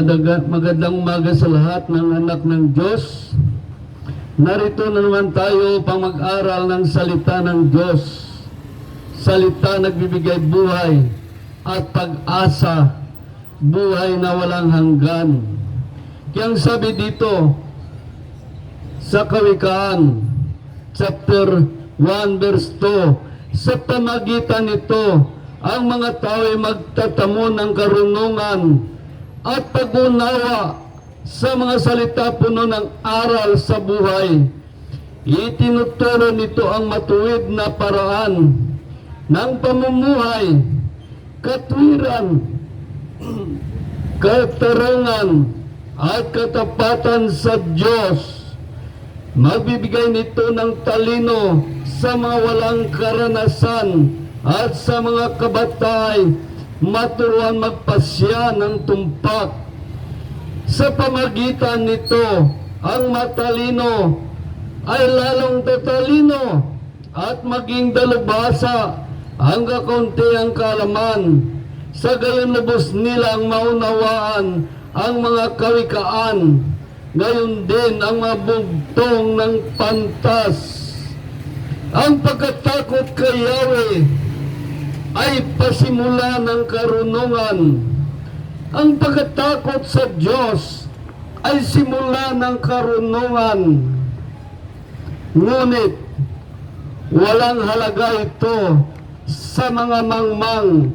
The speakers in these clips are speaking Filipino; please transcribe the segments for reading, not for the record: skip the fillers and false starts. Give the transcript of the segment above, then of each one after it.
Magandang umaga sa lahat ng anak ng Diyos. Narito na naman tayo upang mag-aral ng salita ng Diyos. Salita nagbibigay buhay at pag-asa, buhay na walang hanggan. Kaya ang sabi dito sa Kawikaan, chapter 1 verse 2, sa pamagitan nito, ang mga tao ay magtatamo ng karunungan at pag-unawa sa mga salita puno ng aral sa buhay. Itinuturo nito ang matuwid na paraan ng pamumuhay, katwiran, katarungan at katapatan sa Diyos. Magbibigay nito ng talino sa mga walang karanasan at sa mga kabatay, maturuan magpasya ng tumpak. Sa pamagitan nito, ang matalino ay lalong tatalino at maging dalubhasa ang kakaunti ang kaalaman. Sa gayon lubos nilang maunawaan ang mga kawikaan, gayon din ang mga bugtong ng pantas. Ang pagkatakot kay Yahweh ay pasimula ng karunungan. Ang pagkatakot sa Diyos ay simula ng karunungan. Ngunit walang halaga ito sa mga mangmang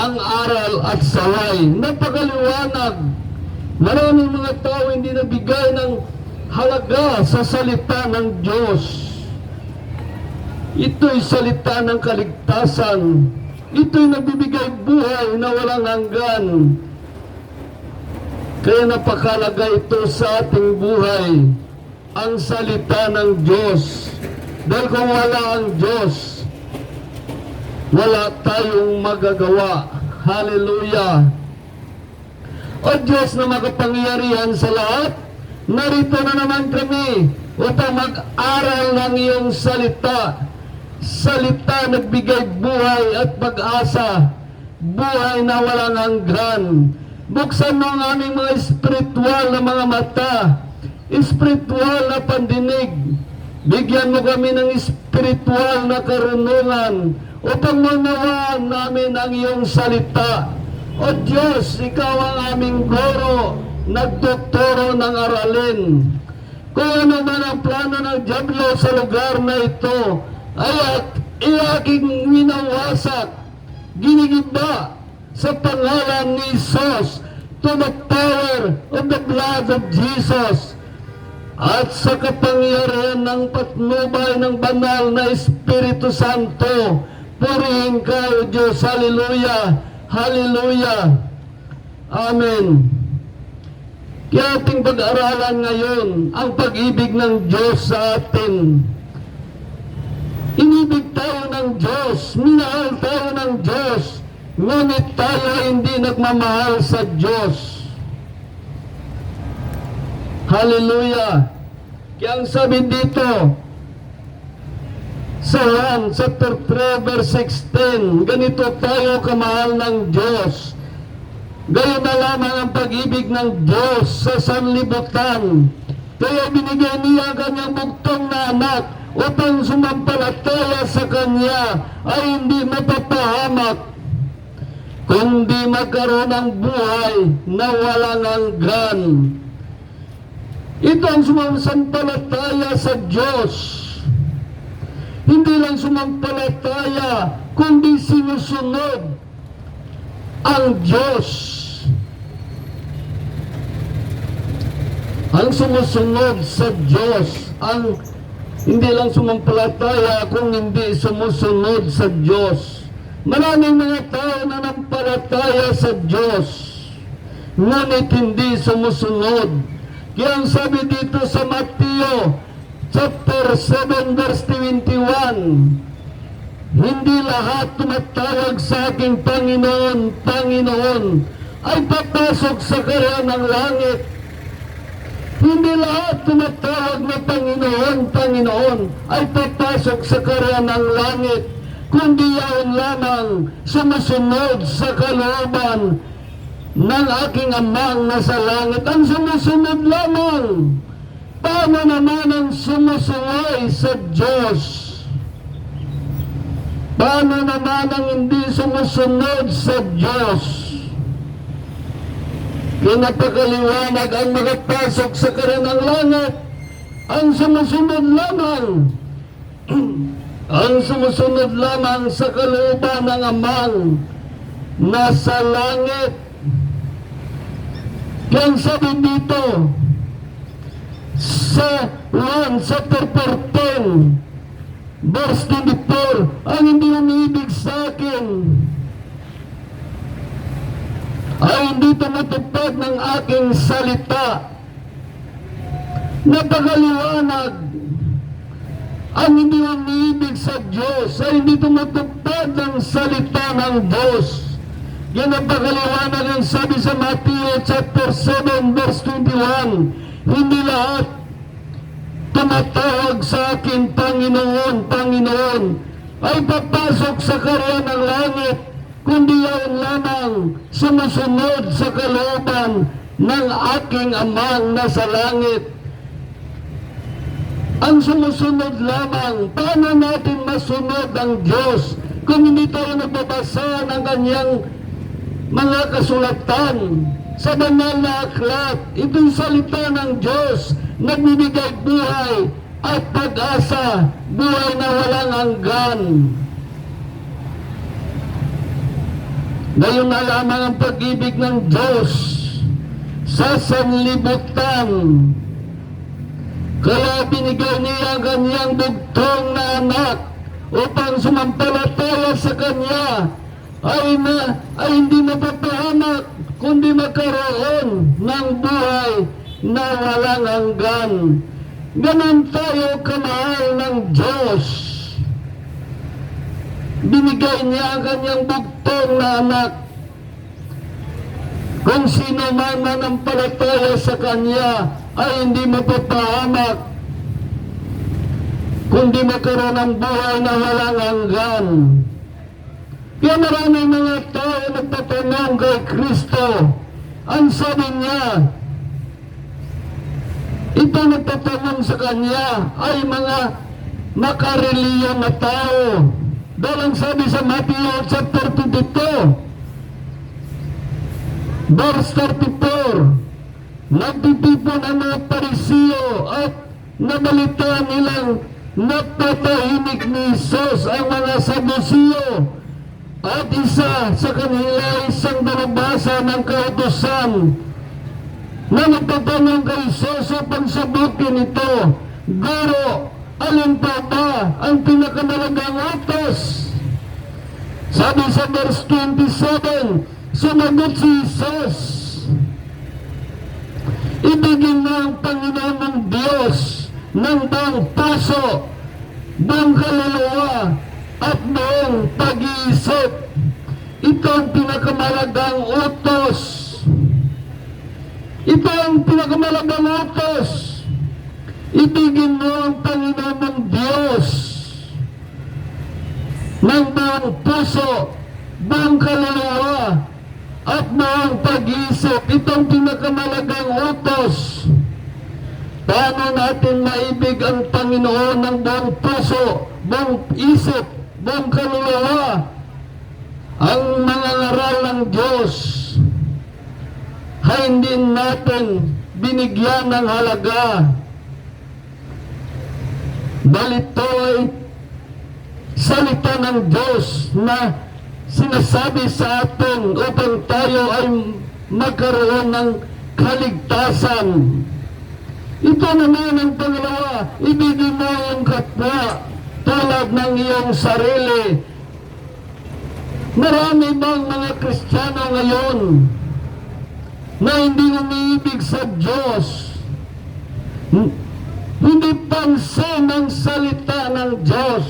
ang aral at saway. Napakaliwanag. Maraming mga tao hindi nabigay ng halaga sa salita ng Diyos. Ito'y salita ng kaligtasan. Ito'y nagbibigay buhay na walang hanggan. Kaya napakalaga ito sa ating buhay, ang salita ng Diyos. Dahil kung wala ang Diyos, wala tayong magagawa. Hallelujah! O Diyos na makapangyarihan sa lahat, narito na naman kami upang mag-aral ng iyong salita. Salita nagbigay buhay at pag-asa, buhay na walang hanggan. Buksan mo ang aming mga espiritual na mga mata, espiritual na pandinig. Bigyan mo kami ng espiritual na karunungan upang manawaan namin ang iyong salita. O Diyos, ikaw ang aming guro, nagtuturo ng aralin. Kung ano man ang plano ng dyablo sa lugar na ito, ay aking winawasak, ginigiba sa pangalan ni Jesus, to the power of the blood of Jesus, at sa kapangyarihan ng patnubay ng banal na Espiritu Santo. Purihin ka, O Diyos. Hallelujah! Hallelujah! Amen. Kaya ating pag-aralan ngayon ang pag-ibig ng Diyos sa atin. Inibig tayo ng Diyos, minahal tayo ng Diyos, ngunit tayo hindi nagmamahal sa Diyos. Hallelujah! Kaya ang sabi dito, sa Juan chapter 3 verse 16, ganito tayo kamahal ng Diyos. Gayon na lamang ang pag-ibig ng Diyos sa sanlibutan. Kaya binigay niya kanyang bugtong na anak upang sumampalataya sa Kanya ay hindi mapapahamak, kundi magkaroon ng buhay na walang hanggan. Ito ang sumampalataya sa Diyos. Hindi lang sumampalataya, kundi sinusunod ang Diyos. Ang sumusunod sa Diyos, ang hindi lang sumampalataya kung hindi sumusunod sa Diyos. Maraming mga tao na nampalataya sa Diyos, ngunit hindi sumusunod. Kaya ang sabi dito sa Mateo chapter 7 verse 21, hindi lahat tumatawag sa aking Panginoon, Panginoon ay papasok sa kaharian ng langit. Hindi lahat tumatawag na Panginoon, Panginoon ay papasok sa kaharian ng langit, kundi yaon lamang sumusunod sa kalooban ng aking amang nasa langit. Ang sumusunod lamang. Paano naman ang sumusuway sa Diyos? Paano naman ang hindi sumusunod sa Diyos? Kinapakaliwanag ang makapasok sa karanang langit. Ang sumusunod lamang. Ang sumusunod lamang sa kalooban ng amang nasa langit. Kaya sabi dito, sa 1 chapter 14, verse 24, ang hindi umiibig sa akin ay hindi tumutupad ng aking salita. Napakaliwanag. Ang hindi umiibig sa Diyos ay hindi tumutupad ng salita ng Diyos. Yan ang napakaliwanag ang sabi sa Matthew chapter 7 verse 21. Hindi lahat tumatawag sa akin, Panginoon, Panginoon, ay papasok sa karyan ng langit, kundi yan lamang sumusunod sa kalooban ng aking amang nasa langit. Ang sumusunod lamang. Paano natin masunod ang Diyos kung hindi tayo nagbabasa ng kanyang mga kasulatan sa banal na aklat? Ito'y salita ng Diyos, nagbibigay buhay at pag-asa, buhay na walang hanggan. Ngayon na lamang ang pag-ibig ng Diyos sa sanlibutan. Kaya binigay niya ang kanyang bugtong na anak upang sumampalataya sa kanya ay hindi mapapahamak kundi magkaroon ng buhay na walang hanggan. Ganon tayo kamahal ng Diyos. Binigay niya ang kanyang bugtong na anak. Kung sino man manampalataya sa kanya ay hindi mapapahamak kundi magkaroon ng buhay na walang hanggan. Kaya maraming mga tao nagtatanong kay Kristo. Ang sabi niya, ito nagtatanong sa kanya ay mga makareliyon na tao. Dahil ang sabi sa Matthew chapter 22 verse 34, nagtitipon ang mga Parisiyo at nabalitaan nilang napatahimik ni Jesus ang mga Sadusiyo, at isa sa kanila isang dalubhasa ng kautusan na nagtatanong kay Jesus upang sabutin ito, Guro, alin pa ba ang pinakamalagang utos? Sabi sa verse 27, sumagot si Jesus, ibigin mo ang Panginoon ng Diyos ng buong puso, buong kaluluwa, at buong pag-iisip. Ito ang pinakamalagang utos. Ito ang pinakamalagang utos. Ibigin mo ang Panginoon ng Diyos ng buong puso, buong kaluluwa, at buong pag-iisip. Ito ang pinakamalagang utos. Paano natin maibig ang Panginoon ng buong puso, buong isip, buong kaluluwa? Ang mga ngaral ng Diyos ay hindi natin binigyan ng halaga. Dahil ito ay salita ng Diyos na sinasabi sa atin upang tayo ay magkaroon ng kaligtasan. Ito naman ang pangalawa, ibigin mo ang kapwa tulad ng iyong sarili. Marami bang mga Kristiyano ngayon na hindi umiibig sa Diyos? Hindi pansin ang salita ng Diyos.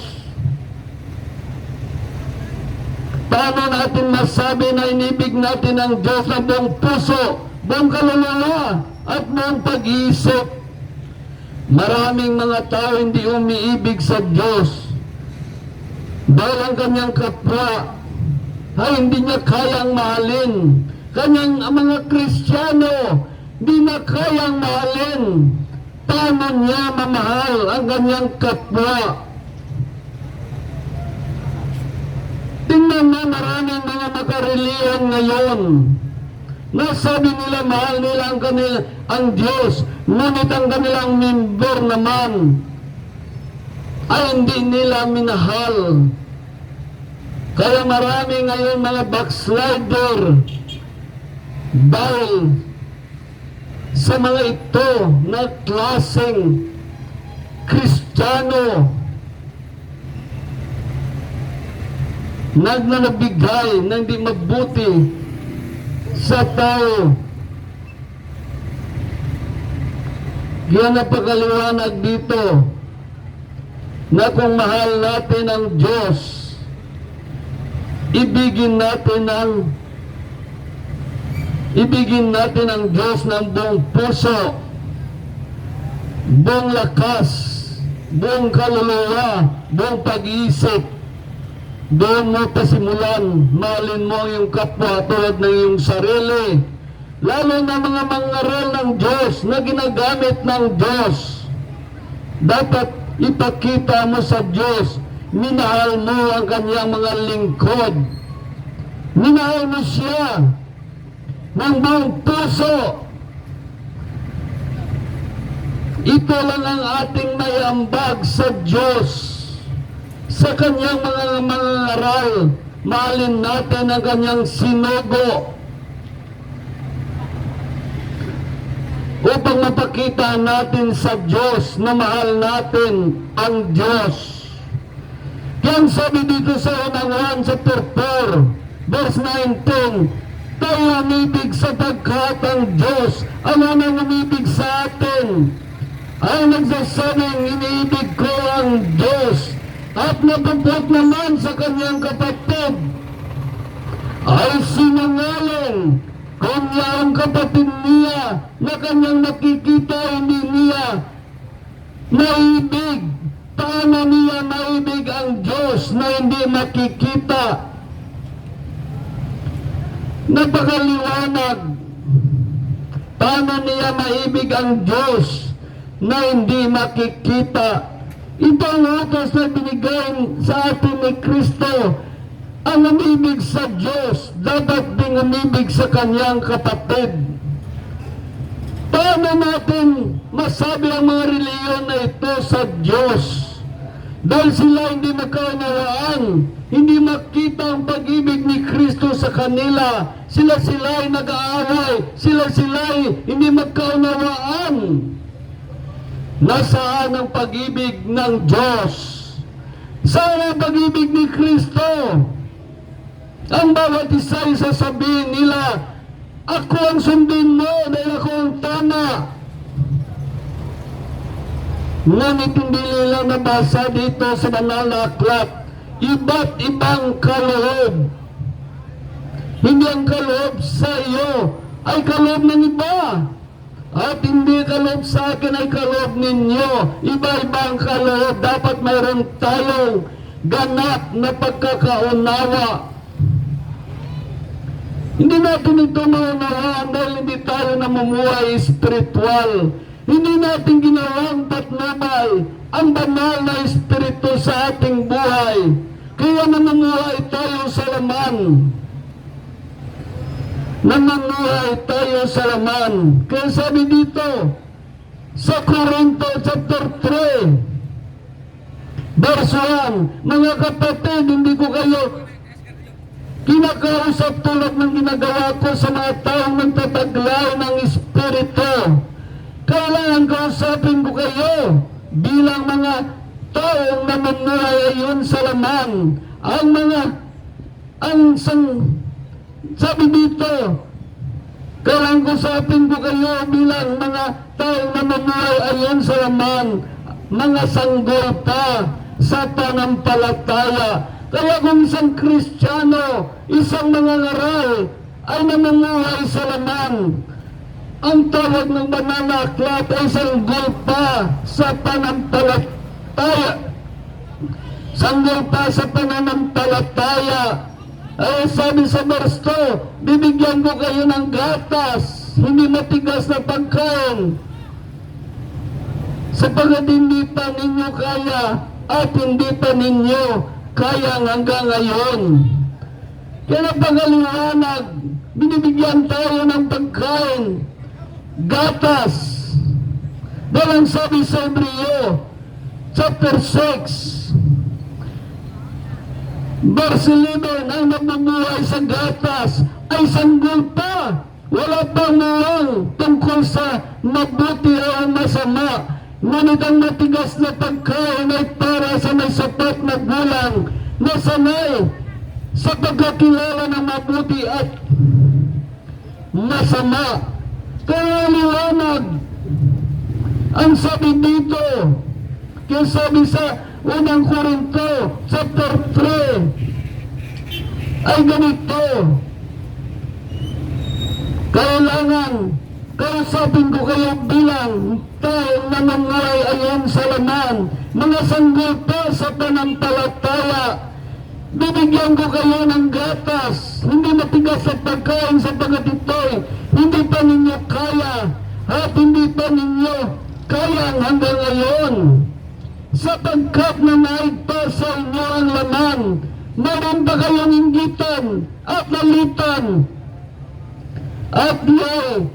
Paano natin masabi na inibig natin ang Diyos na buong puso, buong kaluluwa, at buong pag-iisip? Maraming mga tao hindi umiibig sa Diyos dahil ang kanyang kapwa ay hindi niya kayang mahalin, kanyang mga Kristiyano di na kayang mahalin. Paano niya mamahal ang kanyang kapwa? Tingnan na maraming mga makareliyon ngayon. Nasabi nila mahal nila ang Diyos, ngunit ang kanilang member naman ay hindi nila minahal. Kaya marami ngayon mga backslider dahil sa mga ito na klaseng Kristiyano nagnanabigay ng di mabuti sa tao. Yan ang pagkaliwanag dito na kung mahal natin ang Diyos, ibigin natin ang Diyos ng buong puso, buong lakas, buong kaluluwa, buong pag-iisip. Doon mo pasimulan, mahalin mo yung kapwa tulad ng iyong sarili. Lalo na mga mangaral ng Diyos na ginagamit ng Diyos. Dapat ipakita mo sa Diyos, minahal mo ang kanyang mga lingkod. Minahal mo siya ng buong puso. Ito lang ang ating may ambag sa Diyos. Sa kanyang mga aral, mahalin natin ang kanyang sinugo upang mapakita natin sa Diyos na mahal natin ang Diyos. Kaya sabi dito sa unang 1 chapter 4 verse 19, tayo umibig sapagkat ang Diyos ang unang umibig sa atin. Ay nagsasabing iniibig ko ang Diyos at napupot naman sa kanyang kapatid ay sinungaling kung niya ang kapatid niya na kanyang nakikita hindi niya naibig. Paano niya maibig ang Diyos na hindi makikita? Napakaliwanag. Paano niya maibig ang Diyos na hindi makikita? Ito ang utos na binigay sa atin ni Kristo. Ang umibig sa Diyos, dapat ding umibig sa kanyang kapatid. Paano natin masabi ang mga reliyon na ito sa Diyos? Dahil sila hindi makaunawaan, hindi makita ang pag-ibig ni Kristo sa kanila. Sila ay nag-aaway, sila ay hindi magkaunawaan. Nasaan ang pag-ibig ng Diyos? Saan ang pag-ibig ni Kristo? Ang bawat isa ay sasabihin nila, ako ang sundin mo dahil ako ang tama. Ngunit hindi nila nabasa dito sa banal na aklat, iba't ibang kaloob. Hindi ang kaloob sa iyo ay kaloob ng iba. At hindi kaloob sa akin ay kaloob ninyo. Iba-ibang kaloob. Dapat mayroon tayong ganap na pagkakaunawa. Hindi natin ito maunawaan dahil hindi tayo namumuhay espiritual. Hindi natin ginawang patnubay ang banal na espiritu sa ating buhay. Kaya namumuhay tayo sa laman. Namumuhay tayo sa laman. Kaya sabi dito sa Corinto chapter 3 verse 1, mga kapatid, hindi ko kayo kinakausap tulad ng ginagawa ko sa mga taong nagtataglay ng espiritu. Kailangan kausapin ko kayo bilang mga taong namumuhay ayon sa laman. Sabi dito, kailangan kausapin ko kayo bilang mga taong namumuhay ayon sa laman, mga sanggol pa sa panampalataya. Kaya kung isang Kristiyano, isang mangangaral ay namumuhay sa laman, ang tawag ng banal na aklat ay sanggol pa sa pananampalataya. Sanggol pa sa pananampalataya. Ay sabi sa verse 2, bibigyan ko kayo ng gatas, hindi matigas na pagkain, sapagkat hindi pa ninyo kaya at hindi pa ninyo kaya hanggang ngayon. Kaya napakaliwanag, binibigyan tayo ng pagkain, gatas. Dahil ang sabi sa Hebreo, chapter 6, verse 11, ang nabubuhay sa gatas ay sanggol pa. Wala pang muwang tungkol sa mabuti o masama. Ngunit ang matigas na pagkain ay para sa may sapat na gulang na sanay sa pagkakilala ng mabuti at masama. Kaya liwanag ang sabi dito, kaya sabi sa unang Korinto chapter 3 ay ganito, kailangan kausapin ko kayo bilang taong nanangaray ayon sa laman, mga sanggol pa sa pananampalataya. Bibigyan ko kayo ng gatas, hindi matigas sa pagkain, sapagkat ito'y hindi pa ninyo kaya at hindi pa ninyo kaya hanggang ngayon. Sapagkat na naigpa sa inyo ang laman, meron ba kayong inggitan at nalitan at diyay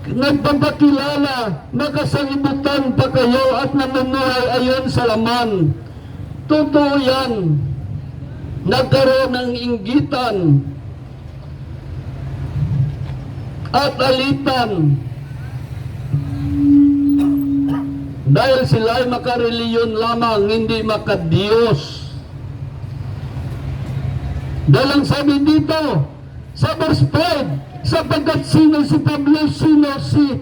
nagpapakilala, nakasalibutan pa kayo at namumuhay ayon sa laman. Totoo yan, nagkaroon ng inggitan at alitan dahil sila ay makareliyon lamang, hindi makadiyos. Dahil ang sabi dito sa verse 5, sapagkat sino si Pablo, sino si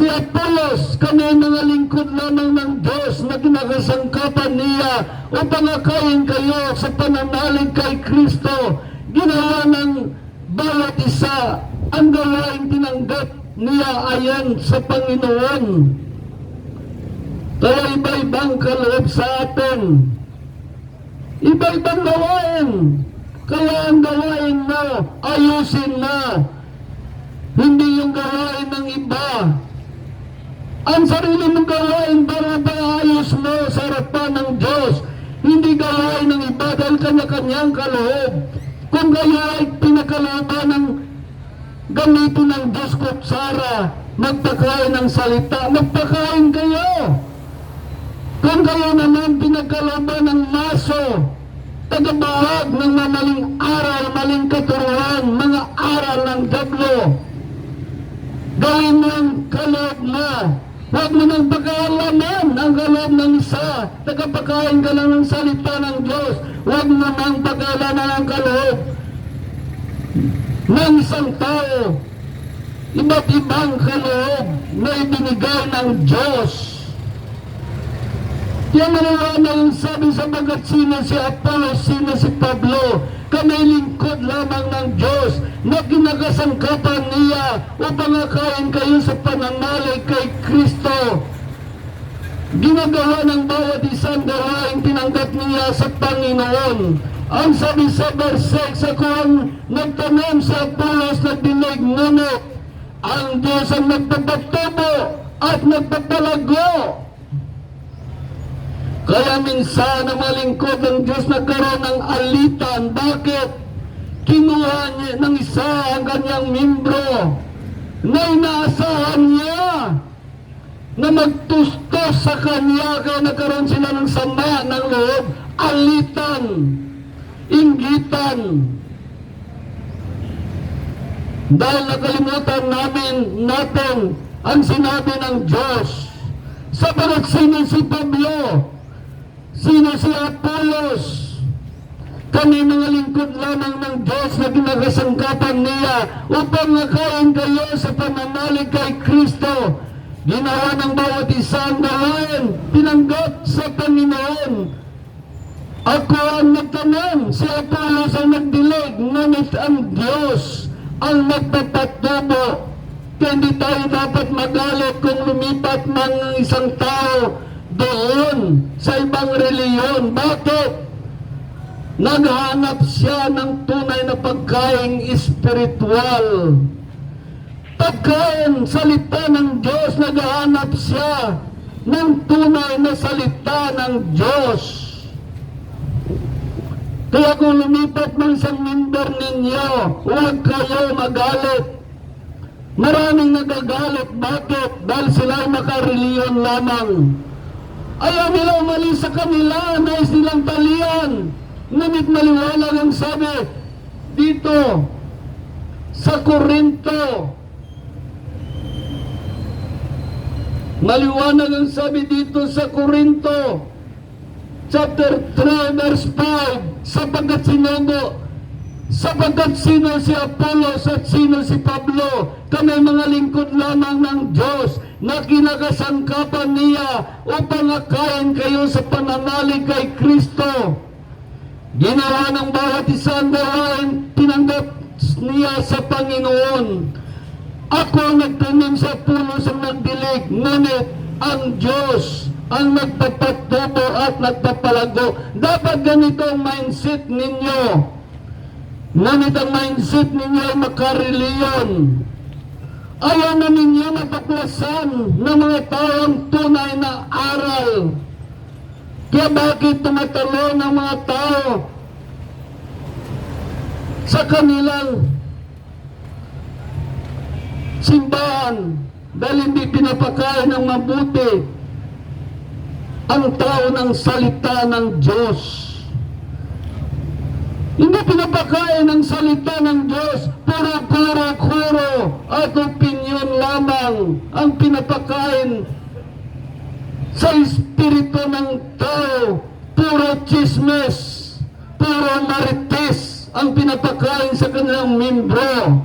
Apollos, kami ay mga lingkod lamang ng Diyos na kinakasangkapan niya upang akayin kayo sa pananalig kay Kristo. Ginawa ng bawat isa ang gawain tinanggap niya ayon sa Panginoon. Kaya iba-ibang kaloob sa atin, iba-ibang gawain. Kaya ang gawain mo, ayusin na, hindi yung gawain ng iba. Ang sarili mong gawain para maayos mo sa harapan ng Diyos, hindi gawain ng iba dahil kanya-kanyang kaloob. Kung kayo ay pinakalooban ng gamitin ng Diyos kutsara, magpakain ng salita, magpakain kayo. Kung kayo naman pinagkalooban ng maso, tagabahag ng maling aral, maling katuruan, mga aral ng dablo, gawin mo ang kaloob mo. Huwag mo nang pagkaalaman ang kaloob ng isa. Tagapakain ka lang ng salita ng Diyos. Huwag mo nang pagkaalaman ang kaloob ng isang tao. Iba't ibang kaloob na ibinigay ng Diyos. Kaya maniwala yung sabi sa bagat, sino si Apollos, sino si Pablo, kami lingkod lamang ng Diyos na ginakasangkapan niya upang akayin kayo sa pananalig kay Kristo. Ginagawa ng bawat isang gawain tinanggap niya sa Panginoon. Ang sabi sa verse 6, ako ang nagtanim, sa Apollos nagdinig, ngunit ang Diyos ang nagpapatubo at nagpapalago. Kaya minsan ang malingkod ng Diyos nagkaroon ng alitan. Bakit? Kinuha niya ng isa ang kanyang membro na inaasahan niya na magtustos sa kanya, kaya nagkaroon sila ng sama ng loob, alitan, inggitan. Dahil nakalimutan natin ang sinabi ng Diyos. Sapagat sino si Pablo, sino si Apollos, kami mga lingkod lamang ng Diyos na ginakasangkapan niya upang nakain kayo sa pananalig kay Kristo. Ginawa ng bawat isang gawain, tinanggap sa Panginoon. Ako ang nagtanim, si Apollos ang nagdilig, ngunit ang Diyos ang magpapatubo. Kaya hindi tayo dapat magalit kung lumipat ng isang tao doon sa ibang reliyon. Bakit? Naghanap siya ng tunay na pagkain espiritual. Pagkain, salita ng Diyos, naghahanap siya ng tunay na salita ng Diyos. Kaya kung lumipat man sa member ninyo, huwag kayo magalit. Maraming nagagalit. Bakit? Dahil sila ay makareliyon lamang. Ayaw nila umalis sa kanila, nais nilang talian. Ngunit maliwanag ang sabi dito sa Korinto. Maliwanag ang sabi dito sa Korinto, chapter 3, verse 5, sapagkat sino si Apollos at sino si Pablo, kami mga lingkod lamang ng Diyos na kinakasangkapan niya upang akayin kayo sa pananalig kay Kristo. Ginawa ng bawat isang gawain, tinanggap niya sa Panginoon. Ako ang nagtanim sa puno ang nagdilig, ngunit ang Diyos ang nagpapatubo at nagpapalago. Dapat ganito ang mindset ninyo. Ngunit ang mindset ninyo ay makareliyon. Ayaw na ninyo matuklasan ng mga taong tunay na aral. Kaya bakit tumatalo ng mga tao sa kanilang simbahan dahil hindi pinapakain ng mabuti ang tao ng salita ng Diyos? Hindi pinapakain ng salita ng Diyos, puro kuro-kuro at opinyon lamang ang pinapakain sa espiritu ng tao. Puro chismes, puro marites ang pinapakain sa kanilang membro.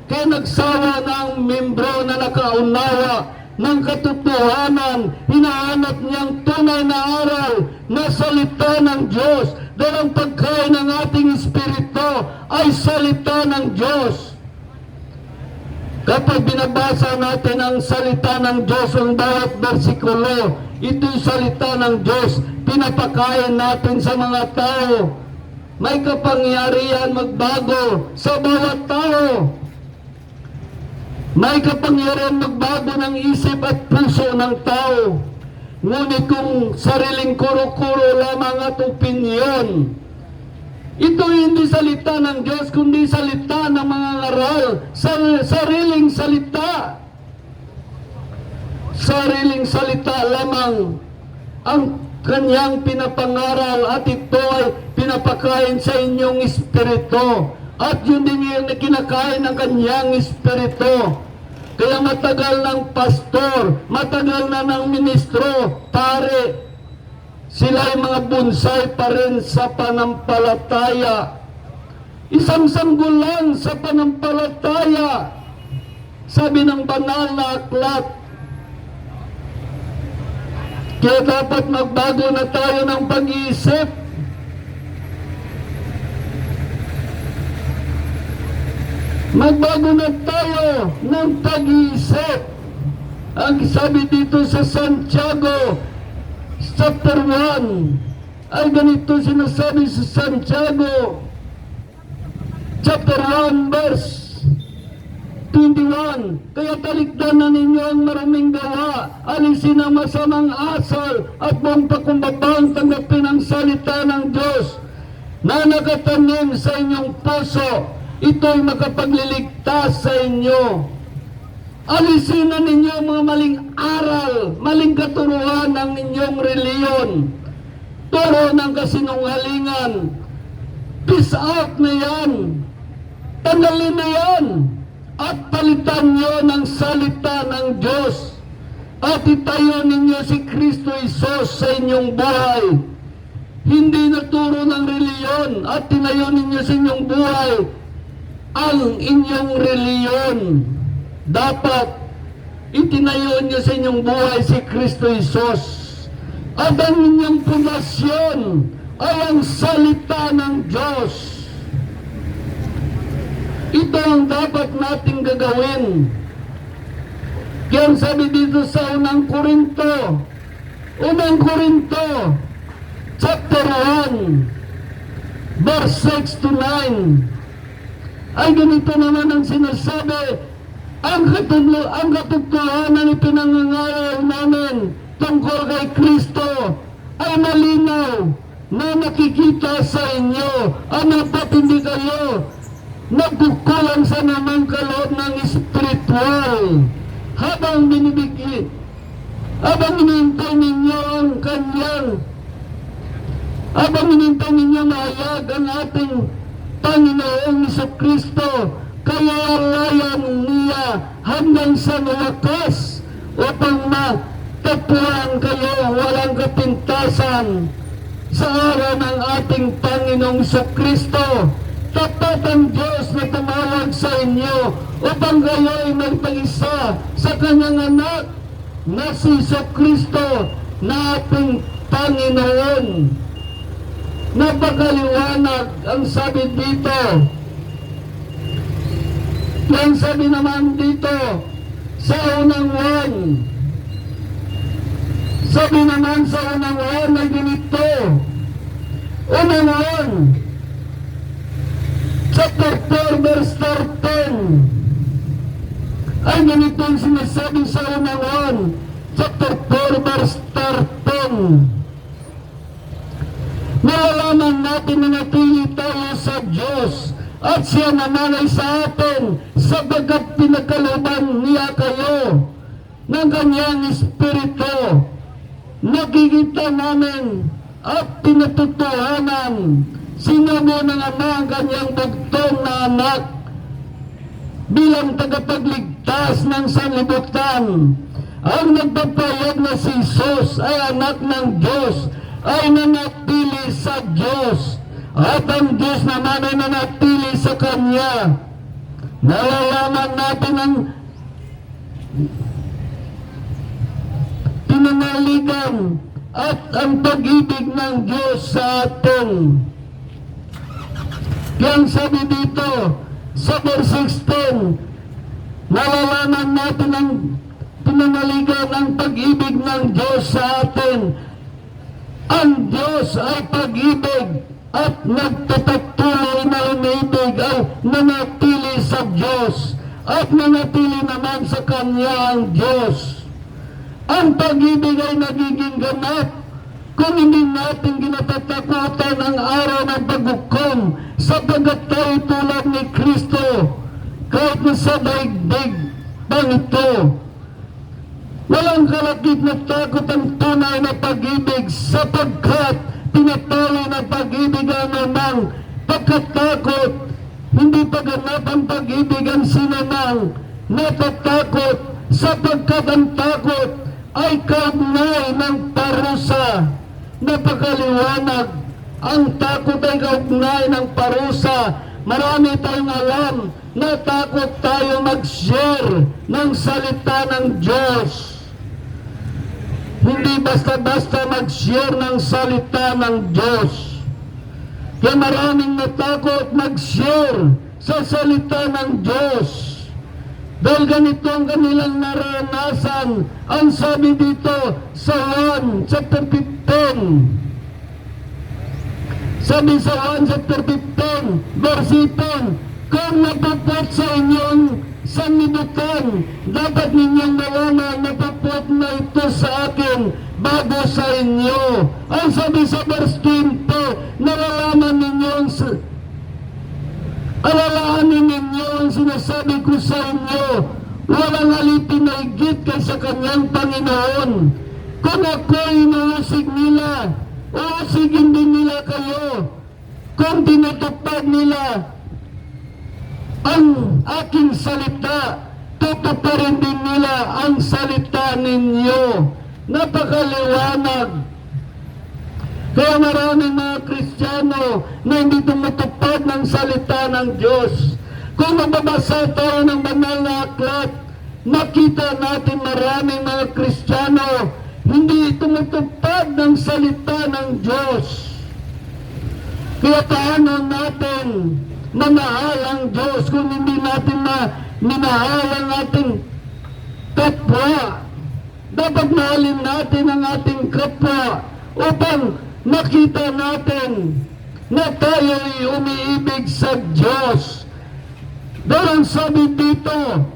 Kaya nagsawa na ang membro na nakaunawa ng katotohanan. Hinahanap niyang tunay na aral na salita ng Diyos. Dahil ang pagkain ng ating espiritu ay salita ng Diyos. Kapag binabasa natin ang salita ng Diyos, ang bawat bersikulo, ito'y salita ng Diyos. Pinapakain natin sa mga tao. May kapangyarihan magbago sa bawat tao. May kapangyarihan magbago ng isip at puso ng tao. Ngunit kung sariling kuro-kuro lamang at opinyon, ito hindi salita ng Diyos, kundi salita ng mga ngaral. Sariling salita. Sariling salita lamang ang kanyang pinapangaral at ito ay pinapakain sa inyong espiritu. At yun din yung kinakain ng kanyang espiritu. Kaya matagal ng pastor, matagal na ng ministro, pare, sila ay mga bonsai pa rin sa panampalataya. Isang sanggol lang sa panampalataya. Sabi ng banal na aklat. Kaya dapat magbago na tayo ng pag-iisip. Magbago na tayo ng pag-iisip. Ang sabi dito sa Santiago, chapter 1, ay ganito sinasabi sa Santiago, chapter 1, verse 21. Kaya talikdan na ninyo ang maraming gawa, alisin ang masamang asal, at buong pakumbabang tanggapin ang salita ng Diyos na nakatanim sa inyong puso. Ito'y makapagliligtas sa inyo. Alisin na ninyo mga maling aral, maling katuruan ng inyong reliyon, turo ng kasinungalingan. Peace out na yan. Tanggalin na yan. At palitan nyo ng salita ng Diyos. At itayo ninyo si Kristo Jesus sa inyong buhay. Hindi naturo ng reliyon at tinayo ninyo sa inyong buhay ang inyong reliyon. Dapat itinayo niyo sa inyong buhay si Kristo Jesus. At ang inyong pundasyon ay ang salita ng Diyos. Ito ang dapat nating gagawin. Kaya sabi dito sa unang Korinto, chapter 1, verse 6 to 9, ay ganito naman ang sinasabi. Ang katotohanan na pinangangaral namin tungkol kay Kristo ay malinaw na nakikita sa inyo. Ano ba't hindi kayo nagkukulang sa namang kaloob ng espiritual habang hinihintay ninyo ang kanyang, habang hinihintay ninyo mahayag ang ating Panginoong Jesucristo, kaya layan niya hanggang sa wakas upang matagpuan kayo walang kapintasan sa araw ng ating Panginoong Jesucristo. Tapat ang Diyos na tumawag sa inyo upang kayo ay magpag-isa sa kanyang anak na si Jesucristo na ating Panginoon. Napakaliwanag ang sabi dito. Yan sabi naman dito sa unang 1. Sabi naman sa unang 1 ay ganito. Unang 1, chapter 4 verse 13. Ay ganito ang sinasabi sa unang 1, chapter 4 verse 13. Nalalaman natin na natili tayo sa Diyos at siya naman ay sa atin sapagkat pinagkalooban niya kayo ng kanyang espiritu. Nakikita namin at pinatutuhanan sinabi ng Ama ang kanyang bugtong na anak bilang tagapagligtas ng sanlibutan. Ang nagpapayag na si Jesus ay anak ng Diyos ay nanatili sa Diyos at ang Diyos naman ay nanatili sa Kanya. Nalalaman natin ang pinanaligan at ang pag-ibig ng Diyos sa atin. Yan sabi dito sa verse 16, nalalaman natin ang pinanaligan ang pag-ibig ng Diyos sa atin. Ang Diyos ay pag-ibig at nagpapatuloy na umibig ay nanatili sa Diyos at nanatili naman sa Kanya ang Diyos. Ang pag-ibig ay nagiging ganap kung hindi natin ginatatakutan ang araw ng paghukom sapagkat tayo tulad ni Kristo kahit na sa daigdig pang ito. Walang kalakip na takot ang tunay na pag-ibig sapagkat pinatalo ng pag-ibig ang namang pagkatakot. Hindi paganap ang pag-ibig ang sinamang natatakot sapagkat ang takot ay kaugnay ng parusa. Napakaliwanag. Ang takot ay kaugnay ng parusa. Marami tayong alam na takot tayo mag-share ng salita ng Diyos. Hindi basta-basta mag-share ng salita ng Diyos. Kaya maraming natakot mag-share sa salita ng Diyos. Dahil ganito ang kanilang naranasan. Ang sabi dito sa 1 chapter 15. Sabi sa 1 chapter 15 verse 10, kung napapot sa inyong sanlibutan, dapat ninyong malaman na papot na ito sa akin bago sa inyo. Ang sabi sa verse 20, nalalaman ninyo alalahanin ninyo ang sinasabi ko sa inyo, walang alipin na higit kaysa kanyang Panginoon. Kung ako'y inuusig nila, uusigin din nila kayo. Kung tinutupad nila ang aking salita, tutuparin din nila ang salita ninyo. Napakaliwanag. Kaya maraming mga Kristiyano na hindi tumutupad ng salita ng Diyos. Kung mababasa tayo ng banal na aklat, makita natin maraming mga Kristiyano hindi tumutupad ng salita ng Diyos. Kaya paano natin mamahal ang Diyos kung hindi natin minahal ang ating kapwa? Dapat mahalin natin ang ating kapwa upang makita natin na tayo'y umiibig sa Diyos. Dahil sabi dito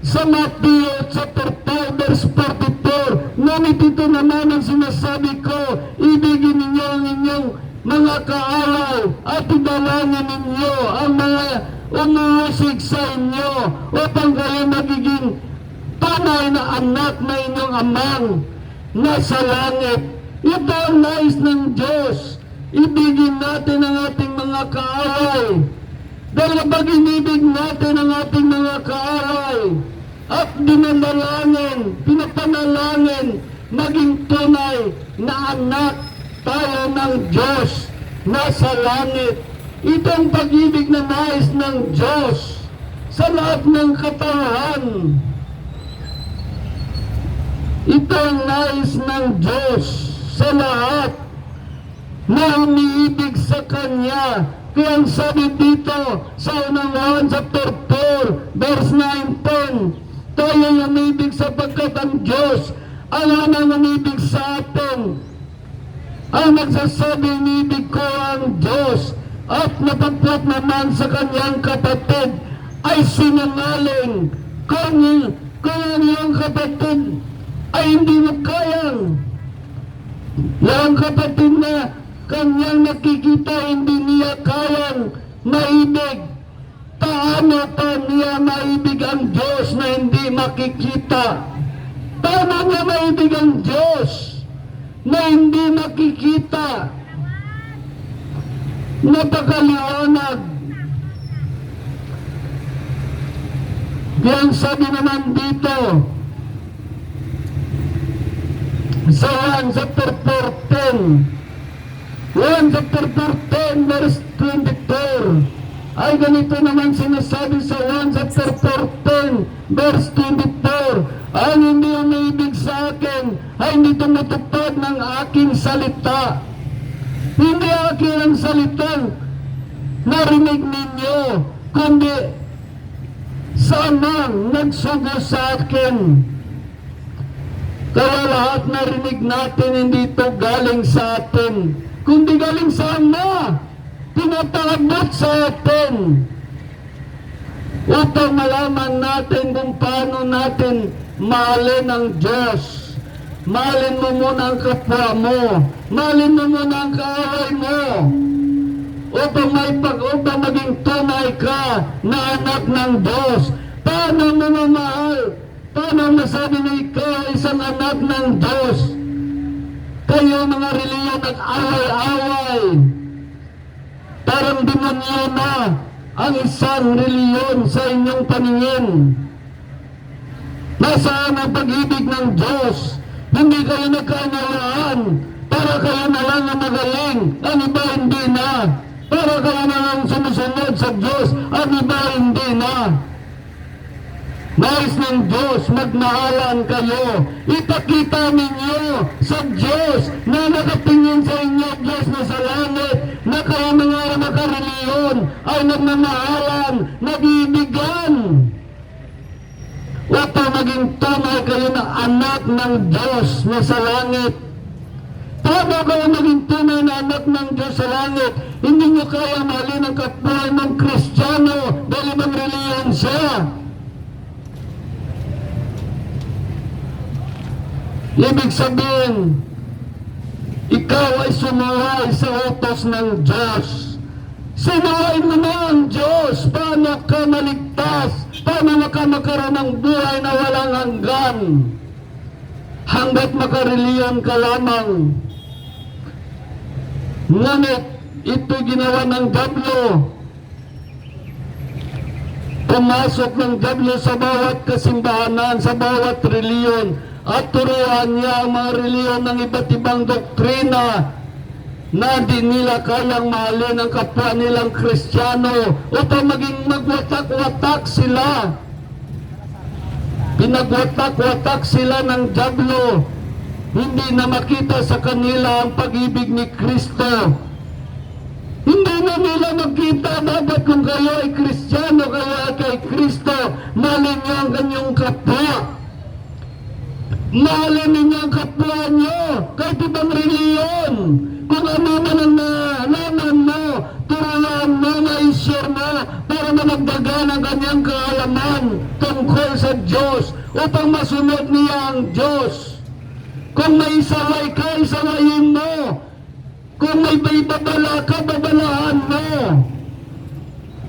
sa Matthew chapter 5 verse 44, ngunit ito naman ang sinasabi ko, ibigin ninyo ang inyong mga kaaway at idalangin ninyo ang mga umuusig sa inyo upang kayo magiging tunay na anak na inyong amang nasa langit. Ito ang nais ng Diyos. Ibigin natin ang ating mga kaaway. Dahil kapag inibig natin ang ating mga kaaway at dinadalangin, pinapanalangin, maging tunay na anak tayo ng Diyos nasa langit. Ito ang pag-ibig na nais ng Diyos sa lahat ng katauhan. Ito ang nais ng Diyos sa lahat na umiibig sa Kanya. Kaya ang sabi dito sa unang Juan chapter 4 verse 9-10, tayo umibig sapagkat ang Diyos ang unang umibig sa atin. Ang nagsasabi, umibig ko ang Diyos at napagpot naman sa Kanyang kapatid ay sinungaling. Kung ang iyong kapatid ay hindi mo kayang, yung kapatid na kanyang nakikita hindi niya kayang maibig, paano pa niya maibig ang Diyos na hindi makikita? Paano niya maibig ang Diyos na hindi makikita? Napakaliwanag. Yang sabi naman dito sa 1 chapter 14, 1 chapter 14 verse 24, ay ganito naman sinasabi sa 1 chapter 14 verse 24, ang hindi umiibig sa akin ay hindi tumutupad ng aking salita. Hindi akin ang salitang narinig ninyo, kundi sa amang nagsugo sa akin. Kaya lahat narinig natin, hindi ito galing sa atin, kundi galing sa Ama, pinapaabot sa atin upang malaman natin kung paano natin mahalin ang Diyos. Mahalin mo muna ang kapwa mo, mahalin mo muna ang kaaway mo, upang maging tunay ka na anak ng Diyos. Paano mo mamahal? Paano masabi na ikaw ay isang anak ng Diyos? Kayo mga reliyon nag-away-away. Parang demonyo na ang isang reliyon sa inyong paningin. Nasaan ang pag-ibig ng Diyos? Hindi kayo nagkaunawaan para kayo na lang ang magaling, ang iba hindi na. Para kayo na lang sumusunod sa Diyos, ang iba hindi na. Nais ng Diyos, magmahalan kayo. Ipakita ninyo sa Diyos na nakatingin sa inyo, Diyos na sa langit, na kayo mga makareliyon ay nagmamahalan, nag-iibigan. Upang maging tunay kayo na anak ng Diyos na sa langit. Paano kayo maging tunay na anak ng Diyos sa langit? Hindi nyo kaya mahalin ang kapwa ng Kristiyano dahil ibang reliyon siya. Ibig sabihin, ikaw ay sumuhay sa utos ng Diyos. Sinuhay mo na ang Diyos. Paano ka maligtas? Paano ka magkaroon ng buhay na walang hanggan? Hanggat makareliyon ka lamang. Ngunit ito ginawa ng Diablo. Pumasok ng Diablo sa bawat kasimbahanan, sa bawat reliyon, at turuan niya ang mga reliyon ng iba't ibang doktrina na di nila kayang mahalin ang kapwa nilang Kristiyano upang maging magwatak-watak sila. Pinagwatak-watak sila ng Diablo. Hindi na makita sa kanila ang pag-ibig ni Kristo. Hindi na nila makita dapat kung kayo ay Kristiyano, kayo ay kay Kristo, mahalin niyo ang kanyang kapwa. Mahalin ninyo ang kapwa nyo, kahit ibang reliyon. Kung ano man ang nalaman mo, upang masunod niya ang Diyos. Kung may saway ka, isawayin mo. Kung may babala ka, babalahan mo.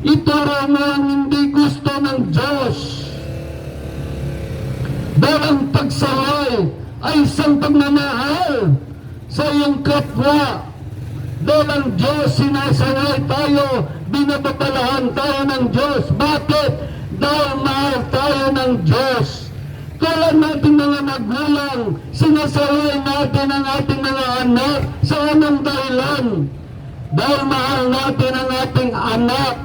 Ituro mo ang hindi gusto ng Diyos. Dahil ang pagsaway ay isang pagmamahal sa iyong kapwa. Dahil ang Diyos, sinasaway tayo, binababalahan tayo ng Diyos. Bakit? Dahil mahal tayo ng Diyos. Kaya natin mga magulang, sinasaway natin ang ating mga anak sa anong dahilan? Dahil mahal natin ang ating anak.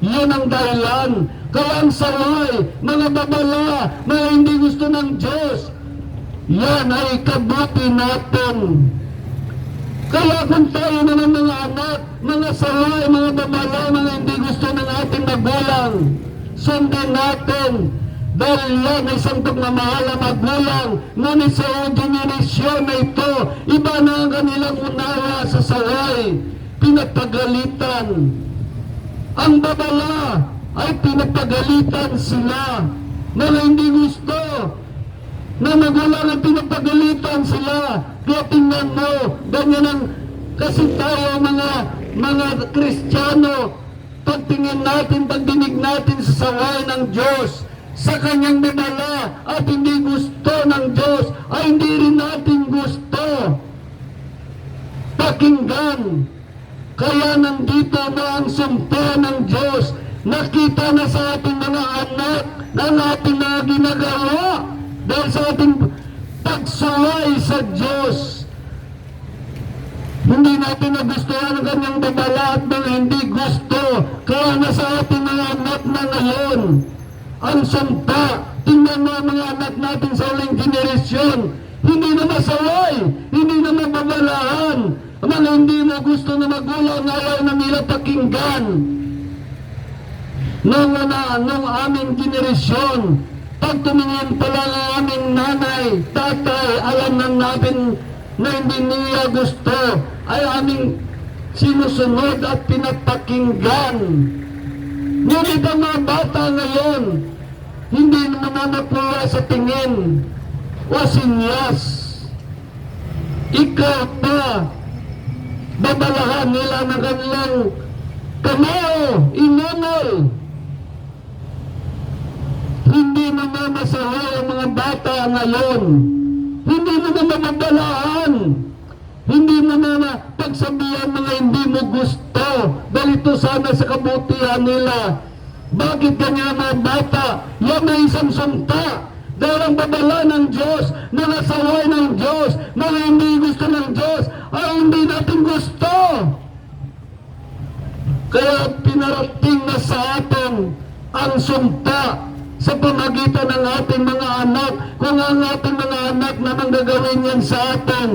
Yun ang dahilan. Kaya ang saway, mga babala, mga hindi gusto ng Diyos, yan ay kabuti natin. Kaya kung tayo naman mga anak, mga saway, mga babala, mga hindi gusto ng ating magulang, sundin natin. Dahil yan ay isang pagmamahal na magulang. Ngunit sa generasyon na ito, iba na ang kanilang unawa sa saway. Pinapagalitan. Ang babala ay pinapagalitan sila. Mga hindi gusto na magulang ang pinapagalitan sila. Kaya tingnan mo, ganyan ang kasi tayo mga Kristiyano, pagtingin natin, pagdinig natin sa saway ng Diyos, sa kanyang babala at hindi gusto ng Diyos, ay hindi rin natin gusto pakinggan. Kaya nandito na ang sumpa ng Diyos. Nakita na sa ating mga anak ang ating mga ginagawa dahil sa ating pagsuway sa Diyos. Hindi natin nagustuhan ang kanyang babala at mga hindi gusto. Kaya nasa ating mga anak na ngayon ang sumpa. Tingnan mo ang mga anak natin sa uling generasyon. Hindi na masaway, hindi na mababalahan. Ang mga hindi na gusto na magulang, ayaw na nila pakinggan. Nung aming generasyon, pag tumingin pa lang ang aming nanay, tatay, alam na natin na hindi niya gusto, ay aming sinusunod at pinapakinggan. Ngunit ang mga bata ngayon, hindi nananapuwa sa tingin o sinyas. Ikaw pa, babalahan nila ng kanilang kamao, inunol. Hindi namamasahay ang mga bata ngayon. Hindi mo na mababalahan. Hindi mo na pagsabihan mga hindi mo gusto. Dahil ito sana sa kabutihan nila. Bakit ganyan mga bata? Yan ay isang sumpa. Dahil ang babala ng Diyos, mga saway ng Diyos, mga hindi gusto ng Diyos, ay hindi natin gusto. Kaya pinarating na sa atin ang sumpa sa pamagitan ng ating mga anak. Kung ang ating mga anak naman gagawin yan sa atin,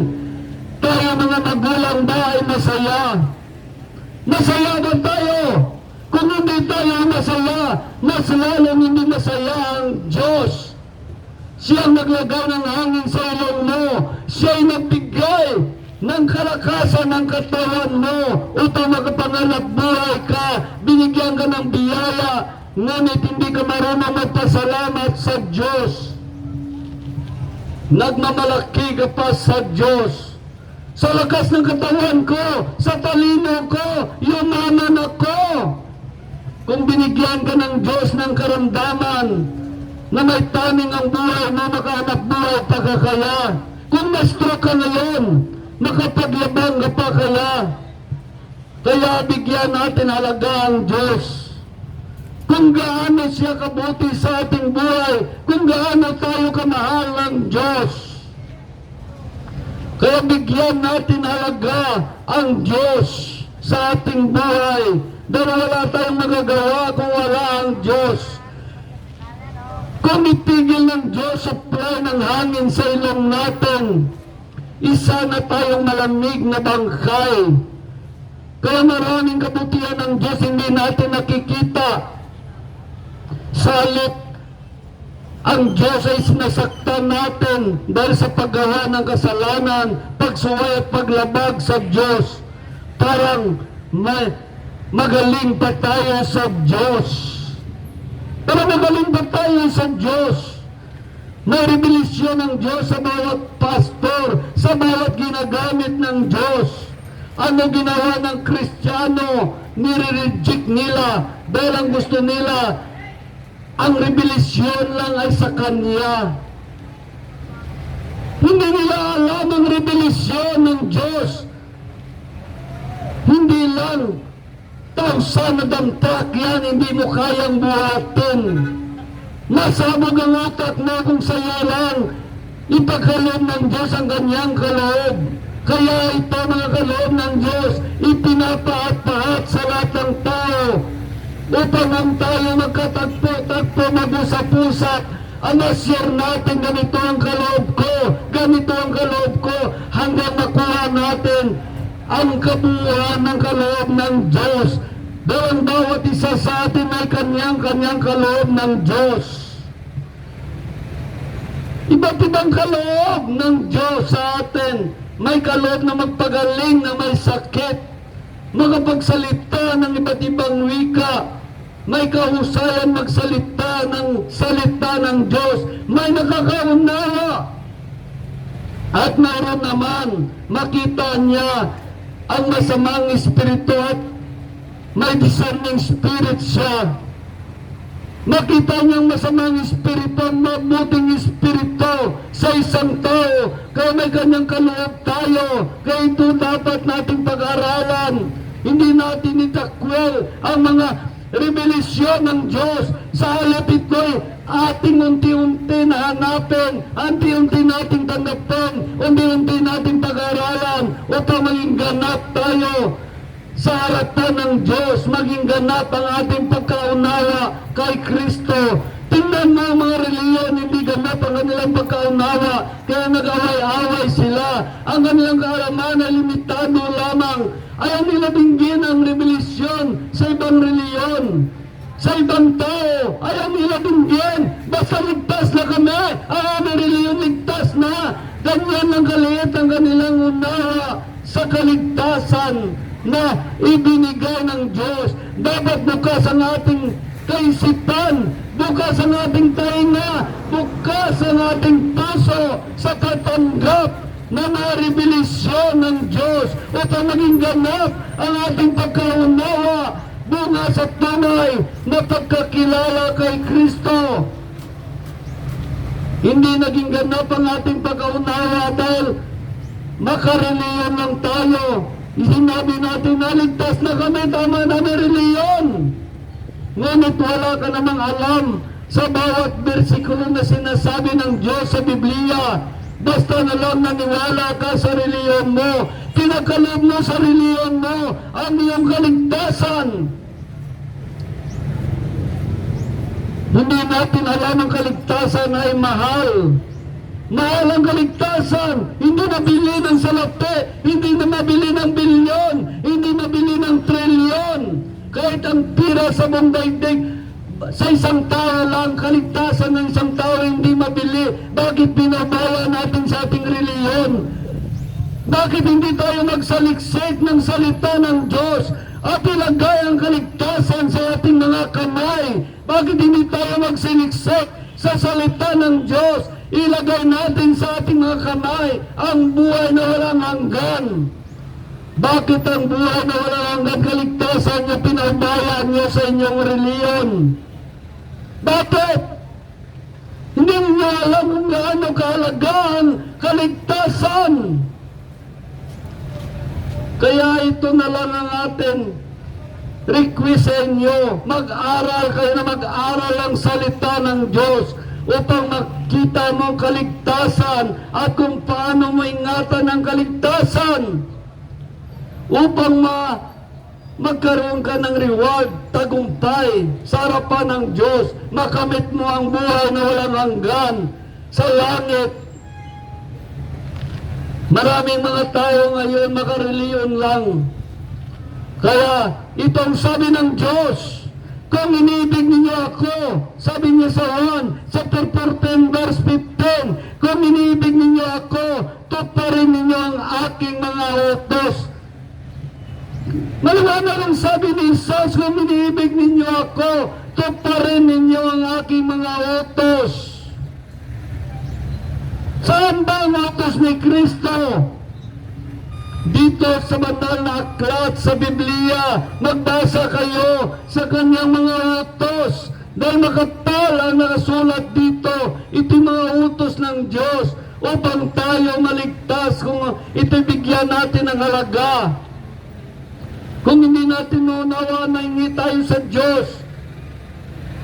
tayo mga magulang ba ay masaya? Masaya ba tayo? Kung hindi tayo masaya, mas lalong hindi masaya ang Diyos. Siya ang naglagaw ng hangin sa ilong mo. Siya ay nagbigay ng kalakasan ng katawan mo upang makapangalap buhay ka. Binigyan ka ng biyaya, ngunit hindi ka marunong magpasalamat sa Diyos. Nagmamalaki ka pa sa Diyos. Sa lakas ng katawan ko, sa talino ko, yumaman ako. Kung binigyan ka ng Diyos ng karamdaman na may taning ang buhay mo, makahanap buhay pa ka kaya. Kung na-stroke ka ngayon, makapaglabang ka pa kaya. Kaya bigyan natin halaga ang Diyos. Kung gaano siya kabuti sa ating buhay, kung gaano tayo kamahal ng Diyos. Kaya bigyan natin halaga ang Diyos sa ating buhay. Dahil wala tayong magagawa kung wala ang Diyos. Kung itigil ng Diyos supply ng hangin sa ilong natin, isa na tayong malamig na bangkay. Kaya maraming kabutihan ng Diyos hindi natin nakikita. Salit, ang Diyos ay sinasaktan natin dahil sa paggawa ng kasalanan, pagsuway at paglabag sa Diyos. Parang magaling pa tayo sa Diyos. Pero magaling pa tayo sa Diyos. May revelasyon ng Diyos sa bawat pastor, sa bawat ginagamit ng Diyos. Ano ginawa ng Kristiyano? Nire-reject nila dahil ang gusto nila, ang revelasyon lang ay sa Kanya. Hindi nila alam ang revelasyon ng Diyos. Hindi lang tausan na damtak yan, hindi mo kayang buhatin. Nasabog ang utak mo kung sa'yo lang ipagkaloob ng Diyos ang kanyang kaloob. Kaya ito mga kaloob ng Diyos, ipinapaat-paat sa lahat ng tao upang ang tayo magkatagpo-tagpo, mag-usap-usap. Share natin, ganito ang kaloob ko, ganito ang kaloob ko, hanggang makuha natin ang kabuuan ng kaloob ng Diyos. Dahil bawat isa sa atin ay kanyang kaloob ng Diyos. Iba't ibang kaloob ng Diyos sa atin. May kaloob na magpagaling na may sakit, makapagsalita ng iba't ibang wika, may kahusayan magsalita ng salita ng Diyos, may nakakaunawa. At mayroon naman, makita niya ang masamang espiritu at may discerning spirit siya. Makita niyang masamang espiritu, mabuting espiritu sa isang tao. Kaya may kanyang kaloob tayo. Kaya ito dapat nating pag-aralan. Hindi natin itakwel ang mga revelasyon ng Diyos. Sa halip ito'y ating unti-unti na hanapin, unti-unti nating tanggapin, unti-unti nating pag-aralan upang maging ganap tayo sa harapan ng Diyos, maging ganap ang ating pagkaunawa kay Kristo. Tingnan mo ang mga reliyon, hindi ganap ang kanilang pagkaunawa, kaya nag-away-away sila. Ang kanilang kaalaman ay limitado lamang. Ayaw nila dinggin ang revelasyon sa ibang reliyon, sa ibang tao. Ayaw nila dinggin. Basta ligtas na kami, ang aming reliyon ligtas na. Ganyan ang kaliit ang kanilang unawa sa kaligtasan na ibinigay ng Diyos. Dapat bukas ang ating kaisipan, bukas ang ating tainga, bukas ang ating puso sa katanggap na narevelasyon ng Diyos upang maging ganap ang ating pagkaunawa bunga sa tunay na pagkakilala kay Kristo. Hindi naging ganap ang ating pagkaunawa dahil makareliyon lang tayo. Sinabi natin na ligtas na kami, tama na may reliyon. Ngunit wala ka namang alam sa bawat bersikulo na sinasabi ng Diyos sa Biblia. Basta na lang naniwala ka sa reliyon mo, pinagkaloob mo sa reliyon mo ang iyong kaligtasan. Hindi natin alam ang kaligtasan ay mahal. Mahal ang kaligtasan, hindi nabili ng salapi, hindi na mabili ng bilyon, hindi mabili ng trilyon. Kahit ang pira sa buong daigdig, sa isang tao lang, kaligtasan ng isang tao hindi mabili. Bakit pinabaya natin sa ating reliyon? Bakit hindi tayo magsaliksik ng salita ng Diyos at ilagay ang kaligtasan sa ating mga kamay? Bakit hindi tayo magsaliksik sa salita ng Diyos? Ilagay natin sa ating mga kamay ang buhay na walang hanggan. Bakit ang buhay na walang hanggan kaligtasan niyo pinabayaan niyo sa inyong reliyon? Bakit? Hindi niyo alam kung gaano kahalaga ang kaligtasan. Kaya ito na lang ang ating request sa inyo. Mag-aral kayo na mag-aral ang salita ng Diyos upang makita mo kaligtasan at kung paano mo ingatan ang kaligtasan upang magkaroon ka ng reward, tagumpay sa harapan ng Diyos, makamit mo ang buhay na walang hanggan sa langit. Maraming mga tao ngayon makareliyon lang. Kaya itong sabi ng Diyos, kung iniibig ninyo ako, sabi niya sa Juan, chapter 14, verse 15, kung iniibig ninyo ako, tuparin ninyo ang aking mga utos. Maliwanag ang sabi ni Jesus, kung iniibig ninyo ako, tuparin ninyo ang aking mga utos. Saan ba ang utos ni Kristo? Dito sa banal na aklat sa Biblia, magbasa kayo sa kanyang mga utos. Dahil makapal ang nakasulat dito, ito mga utos ng Diyos upang tayo maligtas kung ito bigyan natin ng halaga. Kung hindi natin unawaan na hingi tayo sa Diyos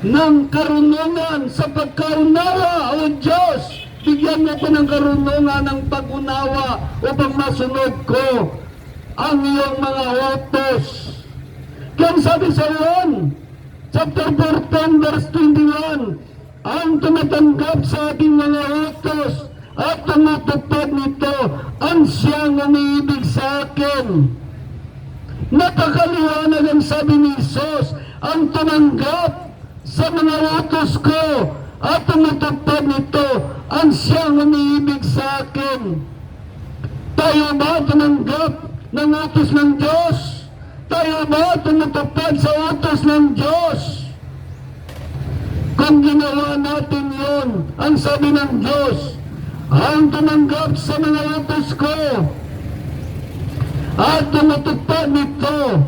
ng karunungan sa pagkaunawa, O Diyos, bigyan mo ko ng karunungan ng pag-unawa upang masunod ko ang iyong mga utos. Kaya sabi sa Juan, chapter 14, verse 21, ang tumatanggap sa aking mga utos at tumutupad nito, ang siyang umiibig sa akin. Napakaliwanag ang sabi ni Jesus, ang tumanggap sa mga utos ko at tumutupad nito, ang siyang umiibig sa akin. Tayo ba tumanggap ng utos ng Diyos? Tayo ba tumutupad sa utos ng Diyos? Kung ginawa natin yun, ang sabi ng Diyos, ang tumanggap sa mga utos ko at tumutupad nito,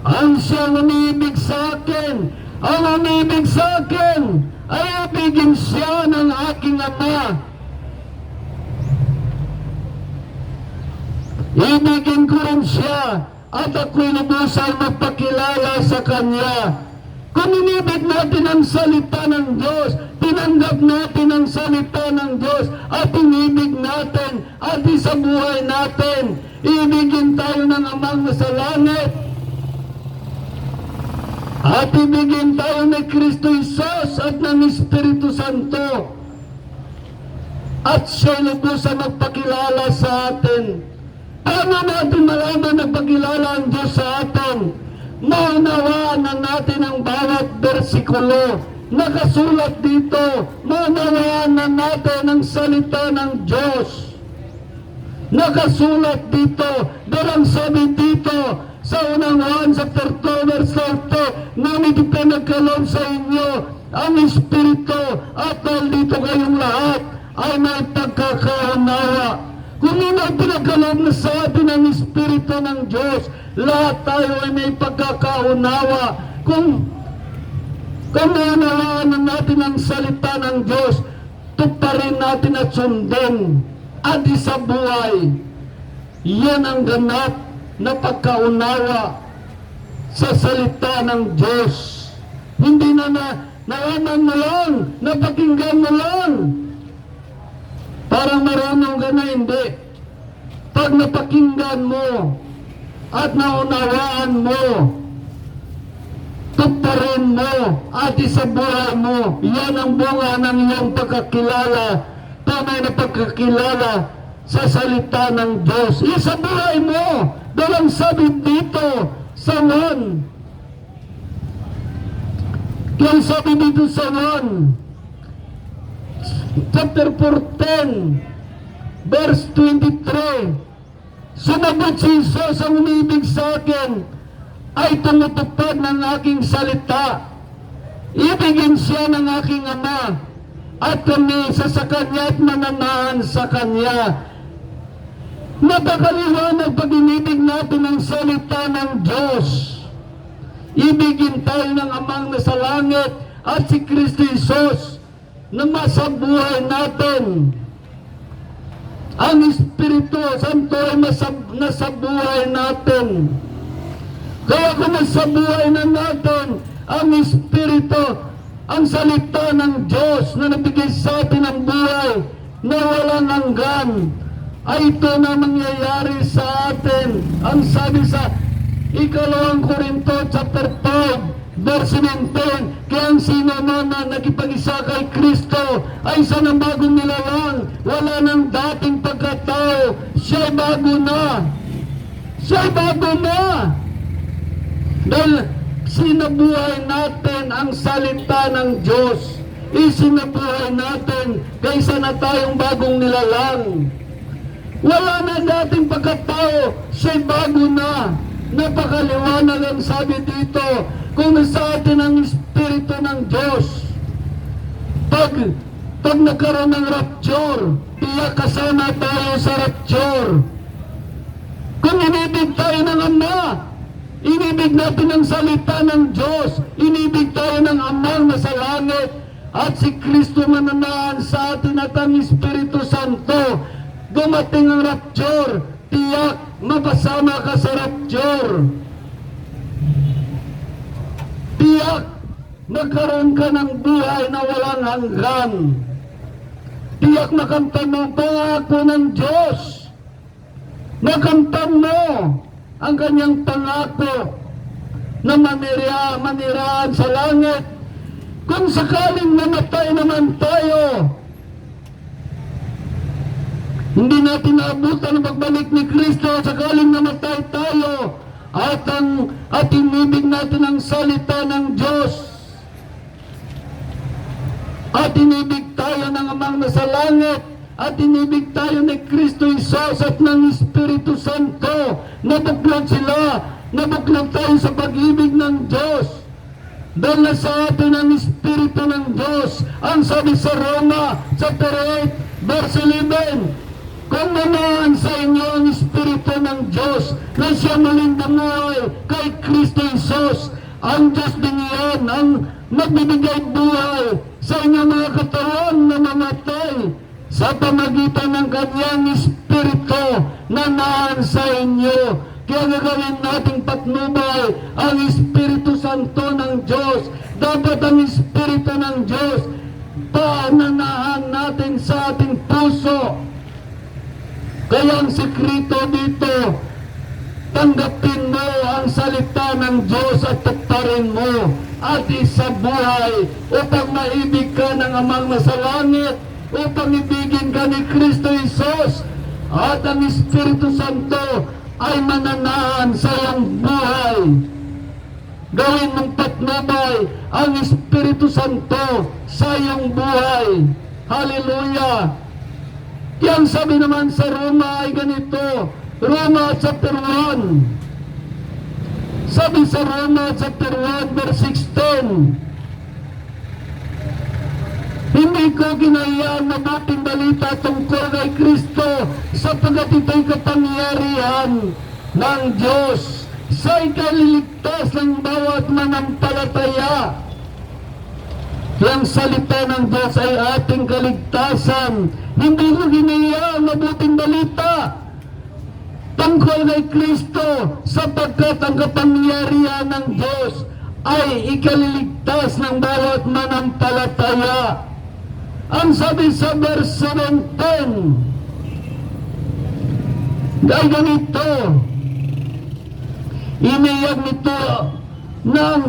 ang siyang umiibig sa akin. Ang umiibig sa akin ay ibigin siya ng aking Ama. Ibigin ko rin siya at ako'y lubusang magpakilala sa Kanya. Kung inibig natin ang salita ng Diyos, tinanggap natin ang salita ng Diyos at inibig natin at sa buhay natin, ibigin tayo ng Amang nasa langit. At ibigin tayo ni Kristo Jesus at ng Espiritu Santo. At siya'y lubusang magpakilala sa atin. Paano natin malaman nagpakilala ang Diyos sa atin? Maunawaan na natin ang bawat bersikulo. Nakasulat dito. Maunawaan na natin ang salita ng Diyos. Nakasulat dito. Darang sabi dito, sa unang Juan chapter 2 verse 30, ngunit ipinagkaloob sa inyo ang Espiritu at dahil dito kayong lahat ay may pagkakaunawa. Kung yun ang pinagkaloob na sa atin ang Espiritu ng Diyos, lahat tayo ay may pagkakaunawa. Kung maunawaan na natin ang salita ng Diyos, tuparin natin at sundin at sa buhay. Yan ang ganap na pagkaunawa sa salita ng Diyos. Hindi na nalaman mo lang, napakinggan mo lang. Parang marunong ka na, hindi. Pag napakinggan mo at naunawaan mo, tuparin mo at sa buhay mo, yan ang bunga ng iyong pagkakilala, tunay na pagkakilala sa salita ng Diyos. Isa buhay mo. Dalang sabi dito sa Juan. Kaya sabi dito sa Juan, chapter 14, verse 23, sumagot si Jesus, ang umibig sa akin ay tumutupad ng aking salita. Ibigin siya ng aking Ama at kami sa Kanya at mananahan sa Kanya. Napakaliwanag pag inibig natin ang salita ng Diyos. Ibigin tayo ng Amang nasa langit at si Kristo Jesus na masabuhay natin. Ang Espiritu Santo ay nasabuhay natin. Kaya kung masabuhay na natin ang Espiritu, ang salita ng Diyos na nabigay sa atin ang buhay na walang hanggan, ay ito na mangyayari sa atin. Ang sabi sa Ikalawang Korinto chapter 5 verse 17, kaya ang sino na nakipag-isa kay Kristo ay isa ng bagong nilalang, wala ng dating pagkatao, siya'y bago na. Siya'y bago na. Dahil sinabuhay natin ang salita ng Diyos. Isinabuhay natin kaysa na tayong bagong nilalang. Wala na dating pagkatao, siya'y bago na. Napakaliwanag ang sabi dito, kung sa atin ang Espiritu ng Diyos. Pag Pag nagkaroon ng rapture, tiyak kasama tayo sa rapture. Kung inibig tayo ng Ama, inibig natin ang salita ng Diyos, inibig tayo ng Amang nasa langit, at si Kristo mananahan sa atin at ang Espiritu Santo, dumating ang rapture, tiyak mapasama ka sa rapture. Tiyak magkaroon ka ng buhay na walang hanggan. Tiyak makamtan mo ang pangako ng Diyos. Makamtan mo ang kanyang pangako na maniraan sa langit. Kung sakaling namatay naman tayo, hindi natin naabutan ang pagbalik ni Kristo, sakaling namatay tayo, at inibig natin ang salita ng Diyos, at inibig tayo ng Amang nasa langit, at inibig tayo ni Kristo Isos at ng Espiritu Santo, nabuklod sila, nabuklod tayo sa pag-ibig ng Diyos. Dahil sa atin ang Espiritu ng Diyos. Ang sabi sa Roma, chapter 8, verse 11, kung naman sa inyo ang Espiritu ng Diyos na siya muling bumuhay kay Kristo Isos, ang Diyos din yan ang magbibigay buhay sa inyong mga katawan na mamatay sa pamagitan ng kanyang Espiritu na naan sa inyo. Kaya gagawin nating patnubay ang Espiritu Santo ng Diyos. Dapat ang Espiritu ng Diyos pananahan natin sa ating puso. Kaya ang sekreto dito, tanggapin mo ang salita ng Diyos at tuparin mo at isa buhay upang maibig ka ng Amang nasa langit, upang ibigin ka ni Kristo Isos, at ang Espiritu Santo ay mananahan sa iyong buhay. Gawin mong patnubay ang Espiritu Santo sa iyong buhay. Hallelujah! Yang sabi naman sa Roma ay ganito, Roma chapter 1. Sabi sa Roma chapter 1 verse 16, hindi ko ginayaan mabuting balita tungkol kay Kristo sapagkat ito'y kapangyarihan ng Diyos sa ikaliligtas ng bawat manampalataya. Yang salita ng Diyos ay ating kaligtasan. Hindi ko ginayaan mabuting balita tungkol kay Kristo sapagkat ang kapangyarihan ng Diyos ay ikaliligtas ng bawat manampalataya. Ang sabi sa verse 17 ay ganito, iniyag nito ng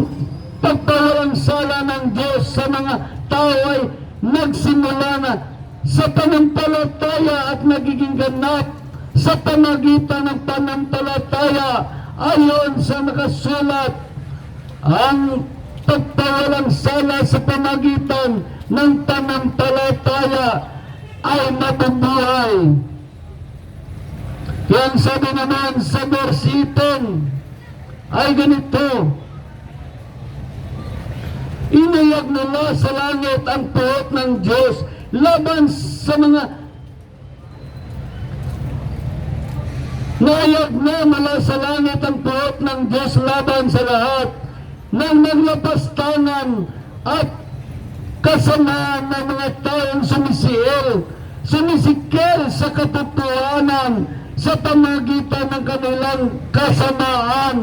pagpawalang sala ng Diyos sa mga tao ay nagsimula na sa panampalataya at nagiging ganap sa pamagitan ng panampalataya ayon sa nakasulat. Ang pagpawalang sala sa pamagitan ng panampalataya ay mabubuhay. Yan sabi naman sa verse 18 ay ganito, inayag nila sa langit ang puot ng Diyos laban sa mga nayag na mula sa langit ang puot ng Diyos laban sa lahat ng naglapastangan at kasamaan ng mga taong sumisikil sa katotohanan sa pamagitan ng kanilang kasamaan.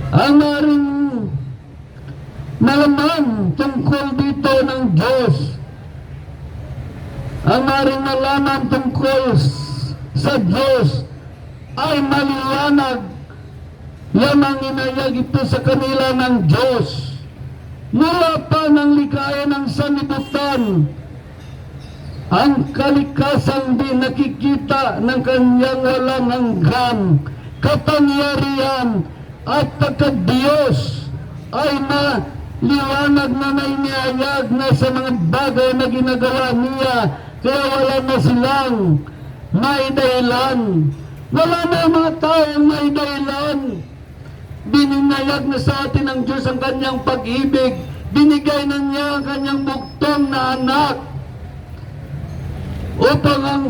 Ang maaring malaman tungkol dito ng Diyos, ang maaring malaman tungkol sa Diyos ay maliwanag. Lamang inayag ito sa kanila ng Diyos mula pa ng likaya ng sanlibutan. Ang kalikasan din nakikita ng kanyang walang hanggan kapangyarihan at pagka-Diyos ay maliwanag na nainihayag na sa mga bagay na ginagawa niya, kaya wala na silang may dahilan. Wala na mga taong may dahilan. Bininayag na sa atin ng Diyos ang kanyang pag-ibig. Binigay na niya ang kanyang bugtong na anak upang ang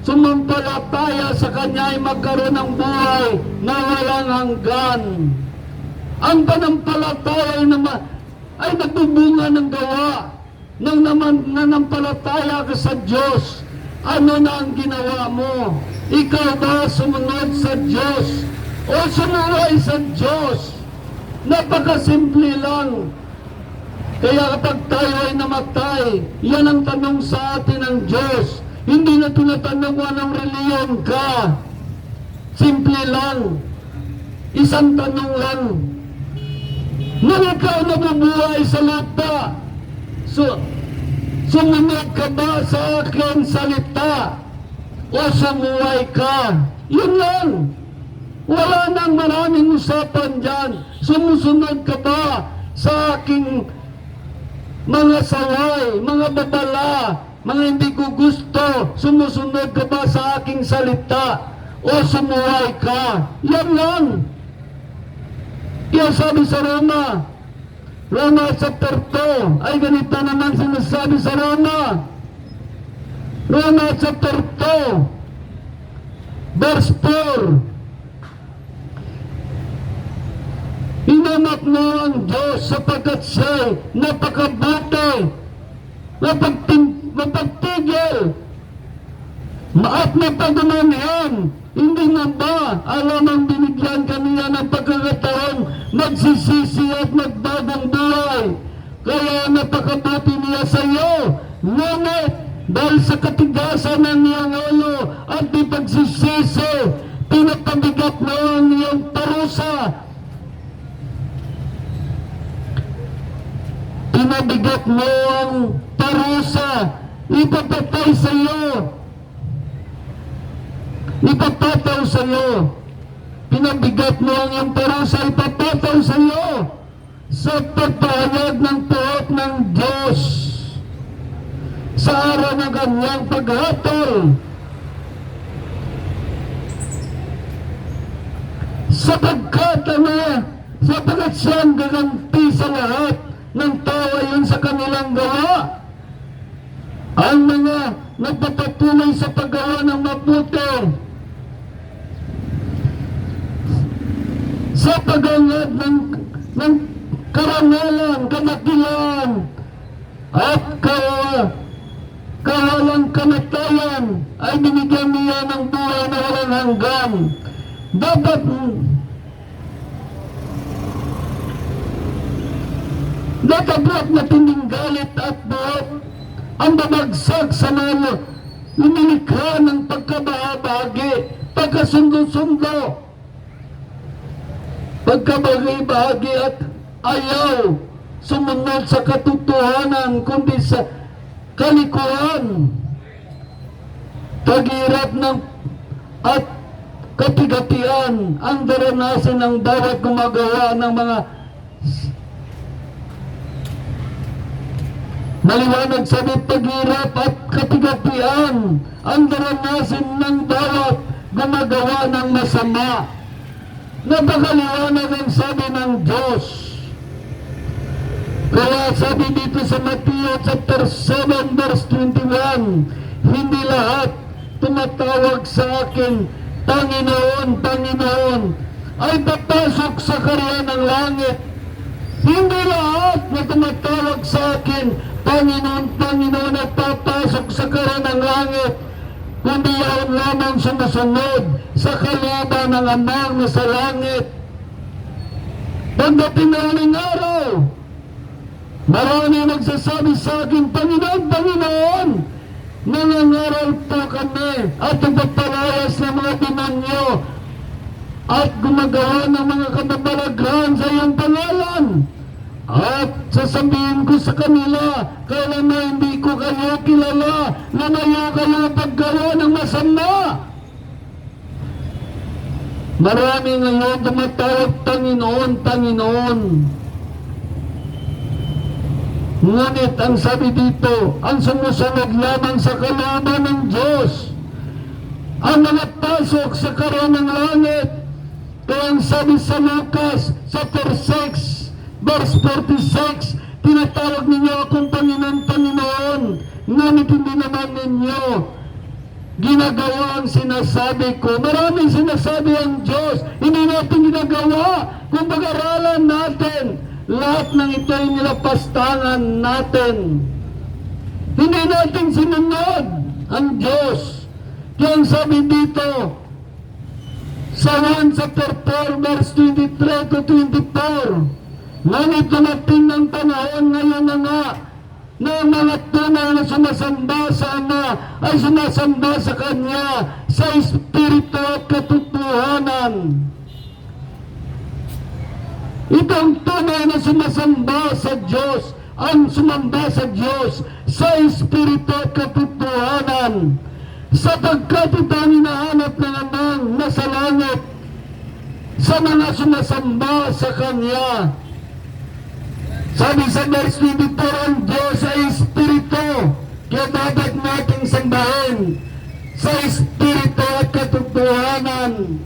sumampalataya sa kanya ay magkaroon ng buhay na walang hanggan. Ang panampalataya ay nagbubunga ng gawa. Nang nanampalataya ka sa Diyos, ano na ang ginawa mo? Ikaw ba sumunod sa Diyos o sumuway sa Diyos? Napakasimple lang. Kaya kapag tayo ay namatay, yan ang tanong sa atin ng Diyos. Hindi na tinatanong kung anong reliyon ka. Simple lang. Isang tanong lang. Nung ikaw nabubuhay sa lupa, sumunod ka ba sa aking salita? O sumuway ka? Yun lang. Wala nang maraming usapan dyan. Sumusunod ka ba sa aking mga saway, mga babala, mga hindi ko gusto? Sumusunod ka ba sa aking salita? O sumuway ka? Yan lang. Kaya sabi sa Roma chapter 2, ay ganito naman sinasabi sa Roma chapter 2, verse 4. Hinamak mo ang Diyos sapagkat siya'y napakabuti, mapagtigil, at mapagmamahal. Hindi na ba alam ang binigyan kaniya ng pagkakataon magsisisi at magbagong buhay? Kaya napakabuti niya sa iyo. Ngunit dahil sa katigasan ng iyong ulo at di pagsisisi, pinapabigat mo ang iyong parusa. Pinabigat mo ang parusa. Ipapatay sa iyo. Ipapataw sa iyo. Pinabigat mo ang iyong parusa, ipapataw sa iyo sa pagpahayag ng puot ng Diyos sa araw ng kanyang paghatol. Sapagkat siyang gaganti sa lahat ng tao ayon sa kanilang gawa. Ang mga nagpapatuloy sa paggawa ng mabuti, sa pag-angad ng karangalan, kadakilaan, at kawalang kamatayan, ay binigyan niya ng buhay na walang hanggan. Dapat matinding galit at buot ang babagsak sa mga lumilikha ng pagkabahagi, pagkasundo-sundo, pagkabahagi at ayaw sumunod sa katotohanan kundi sa kalikuan, paghirap ng at katigatian ang daranasan ng bawat gumagawa ng mga maliwanag. Sabi, paghirap at katigatian ang daranasan ng bawat gumagawa ng masama. Napakaliwanag ang sabi ng Diyos. Kaya sabi dito sa Matthew chapter 7 verse 21, hindi lahat tumatawag sa akin, Panginoon, Panginoon, ay papasok sa kaharian ng langit. Hindi lahat na tumatawag sa akin, Panginoon, Panginoon, ay papasok sa kaharian ng langit, kundi yaon lamang sumusunod sa kalooban ng Amang na sa langit. Pagdating na huling araw, marami nagsasabi sa akin, Panginoon, Panginoon, nangangaral po kami at nagpapalayas ng mga demonyo at gumagawa ng mga katabalaghan sa iyong pangalan. At sasabihin ko sa kanila, kaya na hindi ko kayo kilala, lumayo kayo paggawa ng masama. Marami ngayon tumatawag, Panginoon, Panginoon. Ngunit ang sabi dito, ang sumusunod lamang sa kalooban ng Diyos, ang mga pasok sa kaharian ng langit, Kaya ang sabi sa Lucas chapter 6 verse 46, tinatawag ninyo akong Panginoon, Panginoon, ngunit hindi naman ninyo ginagawa ang sinasabi ko. Maraming sinasabi ang Diyos, hindi natin ginagawa. Kung pag-aralan natin, lahat ng ito ay nilapastangan natin. Hindi natin sinunod ang Diyos. Kaya ang sabi dito, sa 1 chapter 4 verse 23 to 24, ngunit dumating ng panahon ngayon na nga, na ang mga tunay na sumasamba sa Ama ay sumasamba sa Kanya sa Espiritu at katotohanan. Itong tunay na sumasamba sa Diyos, ang sumamba sa Diyos sa Espiritu at katotohanan, sapagkat ito ang hinahanap ng Amang nasa langit sa mga sumasamba sa Kanya. Sabi sa verse 24, ang Diyos ay Espiritu, kaya dapat nating sambahin sa Espiritu at katotohanan.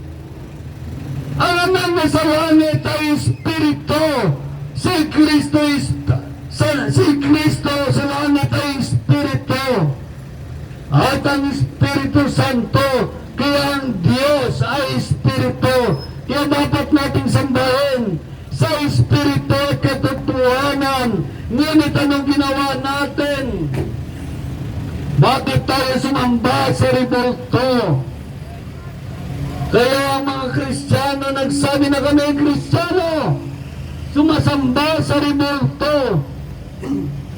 Ang Amang nasa langit ay Espiritu, si Kristo sa langit ay Espiritu, at ang Espiritu Santo, kaya ang Diyos ay Espiritu, kaya dapat nating sambahin sa Espiritu at katotohanan. Ngunit anong ginawa natin? Bakit tayo sumamba sa rebulto? Kaya ang mga Kristiyano nagsabi na kami Kristiyano, sumasamba sa rebulto.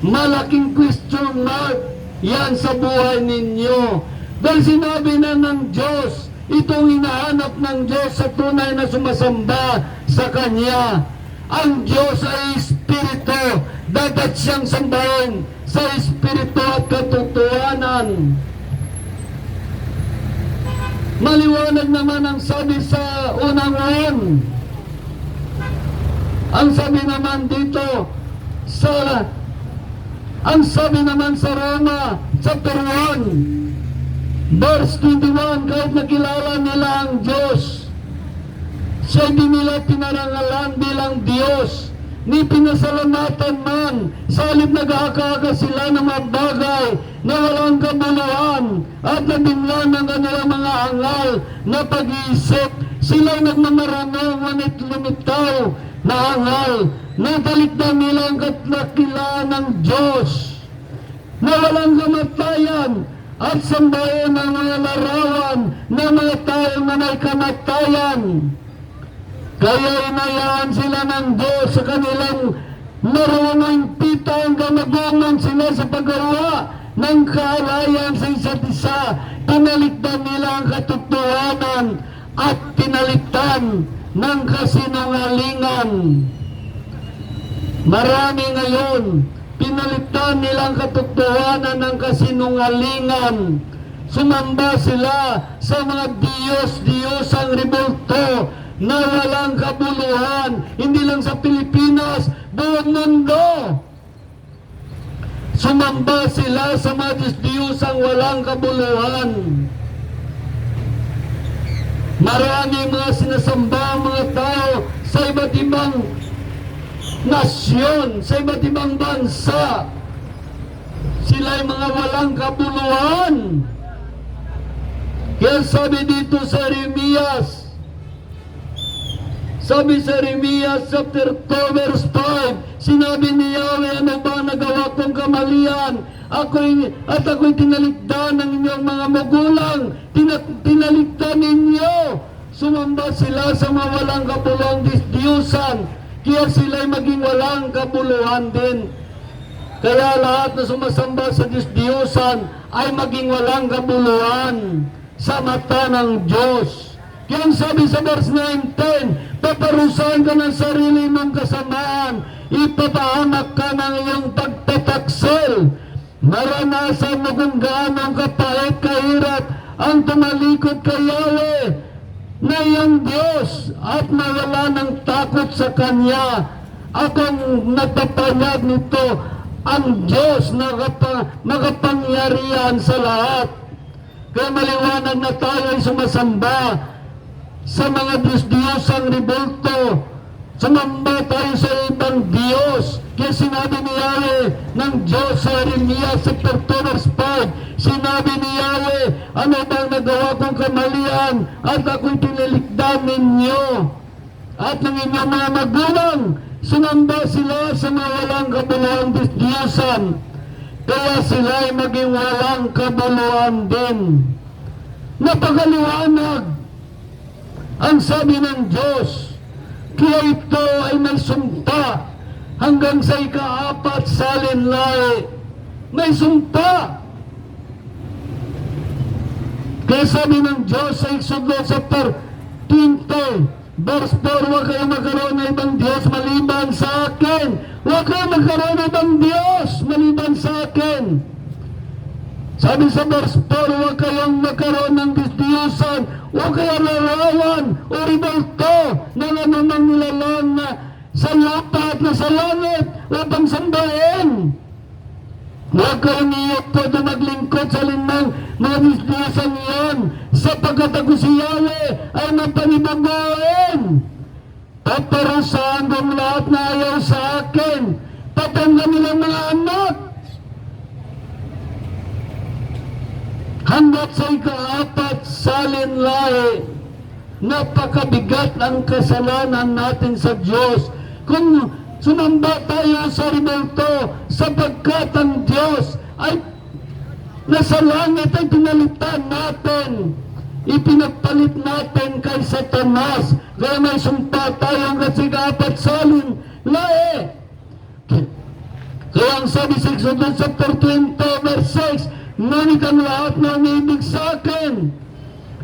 Malaking question mark yan sa buhay ninyo. Dahil sinabi na ng Diyos, itong hinahanap ng Diyos sa tunay na sumasamba sa Kanya. Ang Diyos ay Espiritu, dapat siyang sambahin sa Espiritu at katotohanan. Maliwanag naman ang sabi sa unang 1. Ang sabi naman dito ang sabi naman sa Roma chapter 1 verse 21, kahit nakilala nila ang Diyos, siya di nila pinarangalan bilang Diyos, ni pinasalamatan man, sa halip nag-aakaga sila ng mga bagay na walang kabuluhan at nabinglan ng kanilang mga hangal na pag-iisip. Sila'y nagmamaranong ngunit lumitaw na hangal, natalikdan nila ang katakilaan ng Diyos na walang kamatayan at sambahin ang mga larawan na mga taong na may kamatayan. Kaya inayaan sila ng Diyos sa kanilang marunong pita hanggang maguman sila sa paggawa ng kaalayan sa isa't isa. Pinalikdan nila ang katotohanan at pinalikdan ng kasinungalingan. Marami ngayon, pinalitan nilang katotohanan ng kasinungalingan. Sumamba sila sa mga Diyos-Diyosang rebulto na walang kabuluhan, hindi lang sa Pilipinas, buong mundo. Sumamba sila sa mga Diyos-Diyosang walang kabuluhan. Marami mga sinasamba mga tao sa iba't ibang nasyon, sa iba't ibang bansa. Sila'y mga walang kabuluhan. Kaya sabi dito sa Jeremias, sabi sa Jeremias chapter 2 verse 5, sinabi ni Yahweh, ano ba nagawa kong kamalian? Ako'y tinalikdan ng inyong mga magulang, tinalikdan ninyo. Sumamba sila sa mga walang kabuluhang Diyos-Diyosan, kaya sila'y maging walang kabuluhan din. Kaya lahat na sumasamba sa Diyos-Diyosan ay maging walang kabuluhan sa mata ng Diyos. Kaya ang sabi sa verse 19, paparusahan ka ng sarili mong kasamaan, ipapahamak ka ng iyong pagtataksil. Maranasan mo kung gaano kapait kahirap ang tumalikod kay Yahweh na iyong Diyos at nawala ng takot sa Kanya. Akong nagpapanyag nito, ang Diyos na makapangyarihan sa lahat. Kaya maliwanag na tayo ay sumasamba sa mga Diyos-Diyosang rebulto. Sumamba tayo sa ibang Diyos. Kaya sinabi ni Yahweh ng Diyos sa Jeremias chapter 2 verse 5, sinabi ni Yahweh, ano bang nagawa kong kamalian at ako'y tinilikdan ninyo at ng inyong mga magulang? Sumamba sila sa mga walang kabuluhang Diyos-Diyosan, kaya sila ay maging walang kabuluhan din. Napakaliwanag ang sabi ng Diyos. Kaya ito ay may sumpa hanggang sa ika-4 salinlahi. May sumpa. Kaya sabi ng Diyos sa Exodus chapter 20 verse 4, huwag kayo magkaroon ng ibang Diyos maliban sa akin. Huwag kayo magkaroon ng ibang Diyos maliban sa akin. Sabi sa verse 4, huwag kayong magkaroon ng Diyos-Diyosan, huwag kayong larawan o rebulto ng anumang nilalang na sa lupa at nasa langit upang sambahin. Huwag kayong iyot o maglingkod sa linang mga Diyos-Diyosan iyon, sapagkat ako si Yahweh ay mapanibagoin. Paparusahan ko ang lahat na ayaw sa akin, patanggan nilang mga anak. Hanggat sa ika-4 salinlahi, napakabigat ang kasalanan natin sa Diyos. Kung sumamba tayo sa rebulto, sapagkat ang Diyos ay nasa langit ay pinalitan natin. Ipinagpalit natin kay Satanas. Kaya may sumpa tayo hanggat sa ika-4 salinlahi. Kaya ang sabi sa Exodus chapter 20 verse 6, ngunit ang lahat na umibig sa akin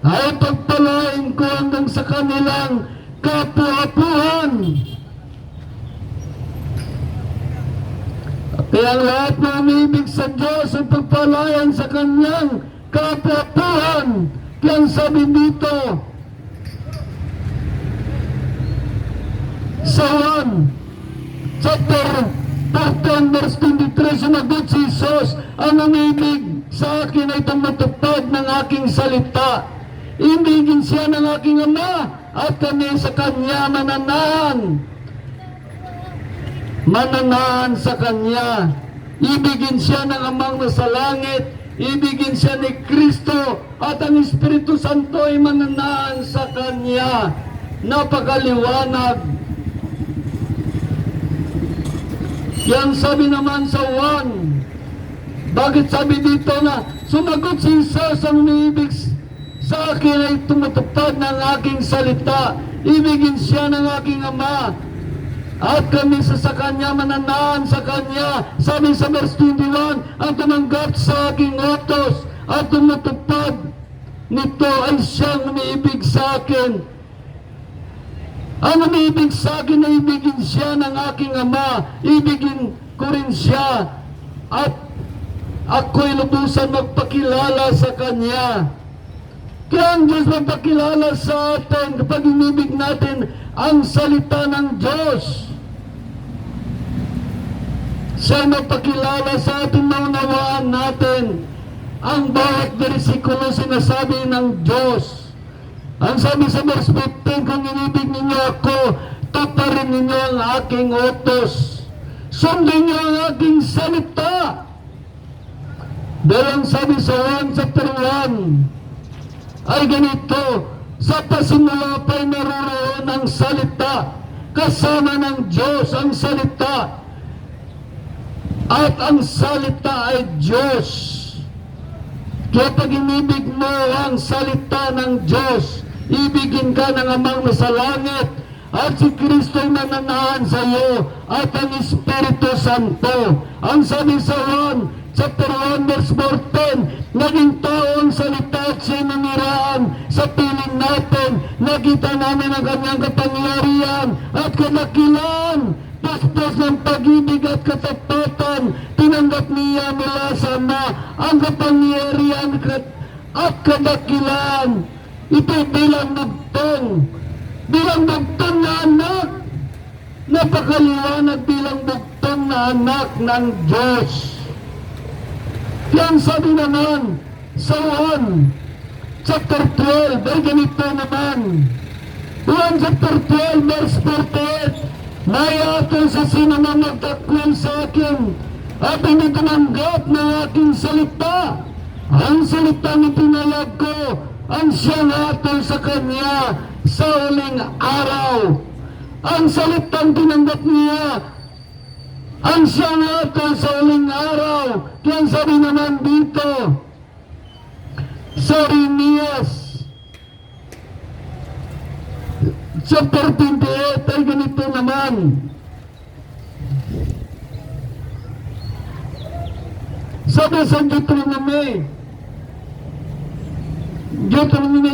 ay pagpalain ko hanggang sa kanilang kapuhapuhan. Kaya ang lahat na umibig sa Diyos ay pagpalain sa kanyang kapuhapuhan. Kaya ang sabi dito sa 1 chapter 14 verse 23, sumagot si Jesus, ang umibig sa akin ay tumutupad ng aking salita. Ibigin siya ng aking Ama at kami sa Kanya mananahan. Mananahan sa Kanya. Ibigin siya ng Amang nasa langit. Ibigin siya ni Kristo at ang Espiritu Santo ay mananahan sa Kanya. Napakaliwanag. Yan sabi naman sa 1. Bakit sabi dito na sumagot si Jesus, ang umiibig sa akin ay tumutupad ng aking salita. Ibigin siya ng aking Ama at kami sa Kanya mananahan sa Kanya. Sabi sa verse 21, ang tumanggap sa aking utos at tumutupad nito ay siyang umiibig sa akin. Ang umiibig sa akin ay ibigin siya ng aking Ama. Ibigin ko rin siya at ako'y lubusan magpakilala sa Kanya. Kaya ang Diyos magpakilala sa atin kapag inibig natin ang salita ng Diyos. Siya magpakilala sa atin, maunawaan natin ang bawat bersikulo sinasabi ng Diyos. Ang sabi sa verse 15, kung inibig ninyo ako, tuparin ninyo ang aking utos. Sundin niyo ang aking salita. Dahil ang sabi sa 1 chapter 1 ay ganito, sa pasimula pa'y naroroon ang salita, kasama ng Diyos ang salita, at ang salita ay Diyos. Kaya pag inibig mo ang salita ng Diyos, ibigin ka ng Amang nasa langit, at si Kristo ay mananahan sa iyo, at ang Espiritu Santo. Ang sabi sa 1 chapter 1 verse 14, naging tao ang salita at siya naniraan sa piling natin. Nakita namin ang kanyang kapangyarihan at kadakilan, paspas ng pag-ibig at katapatan. Tinanggap niya mula sa Ama ang kapangyarihan at kadakilan. Ito bilang bugtong na anak. Napakaliwanag bilang bugtong na anak ng Diyos. Yan sabi naman sa 1 chapter 12, ay ganito naman, Juan chapter 12 verse 48, mayatol sa sino na magtakwil sa akin at hindi tumanggap ng aking salita. Ang salita ni pinayag ko ang siyang hatol sa kanya sa huling araw. Ang salitang tinanggap niya ang siyang hatol sa huling araw. Kaya sabi naman dito sa Jeremias chapter 28 ay ganito naman. Sabi sa Deuteronomy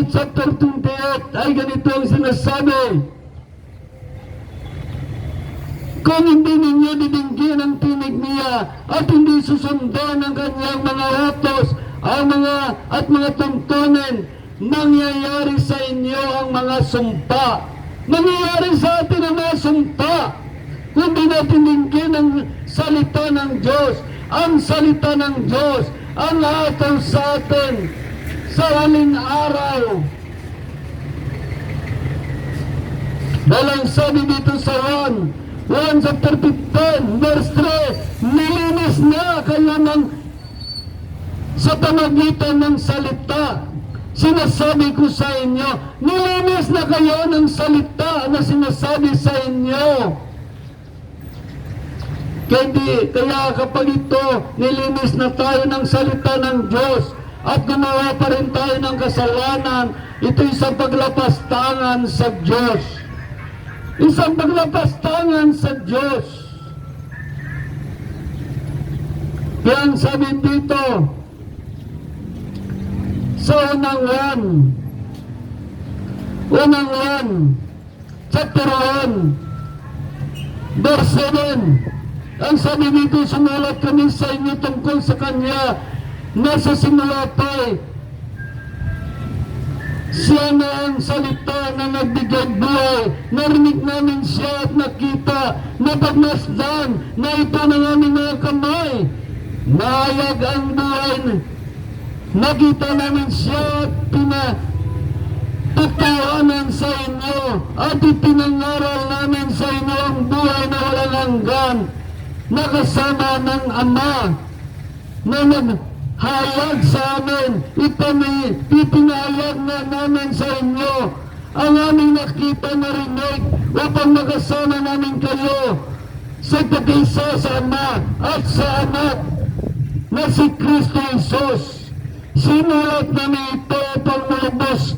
chapter 28 ay ganito ang sinasabi. Kung hindi ninyo didinggin ang tinig niya at hindi susundan ang kanyang mga utos at mga tuntunin, mangyayari sa inyo ang mga sumpa. Mangyayari sa atin ang mga sumpa kung di natin dinggin ang salita ng Diyos. Ang salita ng Diyos ang hatol sa atin sa huling araw. Dahil ang sabi dito sa Juan chapter 15 verse 3, nilinis na kayo sa pamagitan ng salita. Sinasabi ko sa inyo, nilinis na kayo ng salita na sinasabi sa inyo. Kaya kapag ito, nilinis na tayo ng salita ng Diyos at gumawa pa rin tayo ng kasalanan, ito isang paglapastangan sa Diyos. Isang paglapastangan sa Diyos. Kaya ang sabi dito, sa unang 1, chapter 1, verse 7, ang sabi dito, sumulat kami sa inyo tungkol sa Kanya, nasa simula pa siya na ang salita na nagbigay buhay. Narinig namin siya at nakita, napagmasdan na ito ng aming mga kamay. Nahayag ang buhay. Nakita namin siya at pinatutuhanan sa inyo at ipinangaral namin sa inyo ang buhay na walang hanggan, nakasama ng Ama na naghayag sa amin. Ipinahayag na namin sa inyo ang aming nakita na rinig upang makasama namin kayo sa pag-isa sa Ama at sa Anak na si Kristo Jesus. Sinulat namin ito upang malubos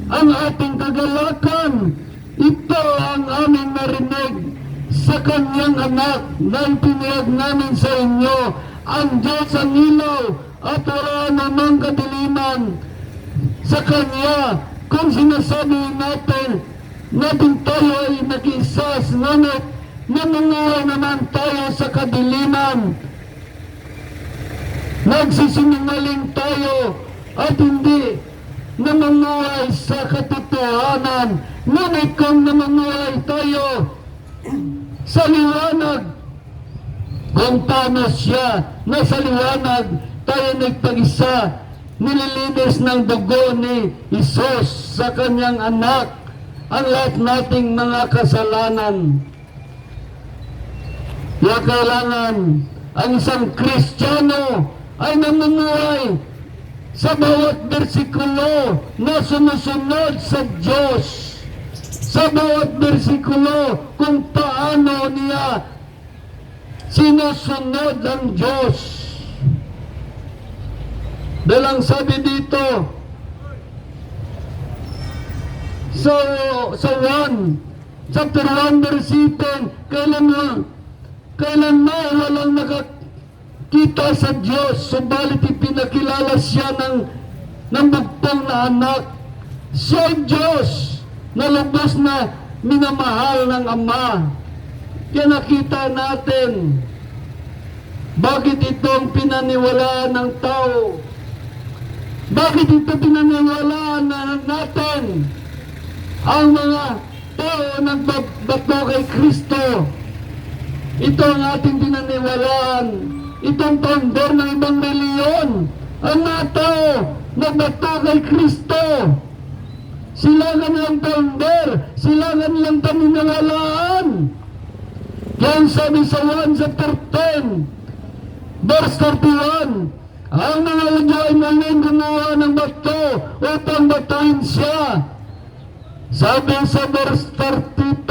ang ating kagalakan. Ito ang aming narinig sa Kanyang Anak na ipinahayag namin sa inyo. Ang Diyos ang ilaw at wala namang kadiliman sa Kanya. Kung sinasabi natin tayo ay nag-isas, ngunit namunguhay naman tayo sa kadiliman. Nagsisinungaling tayo at hindi namunguhay sa katotohanan. Ngunit kung namunguhay tayo sa liwanag, kung paano siya nasa liwanag, tayo nagpag-isa, nililinis ng dugo ni Jesus sa Kanyang Anak ang lahat nating mga kasalanan. Kaya kailangan ang isang Kristiyano ay namunguhay sa bawat bersikulo na sumusunod sa Diyos. Sa bawat bersikulo kung paano niya sinusunod ang Diyos. Dahil ang sabi dito sa chapter 1 verse 10, kailan na walang nakakita sa Diyos, subalit ipinakilala siya ng bugtong na anak. Siya ay Diyos na lubos na minamahal ng Ama. Kaya nakita natin bakit itong pinaniwalaan ng tao. Bakit ito pinaniwalaan natin ang mga tao nagbato kay Kristo. Ito ang ating pinaniwalaan. Itong founder ng ibang milyon. Ang mga tao nagbato kay Kristo. Sila kanilang founder, sila kanilang paminangalaan. Kaya ang sabi sa 1 chapter 10, verse 31, ang mga Hudyo ay muling gumawa ng bato upang batuin siya. Sabi sa verse 32,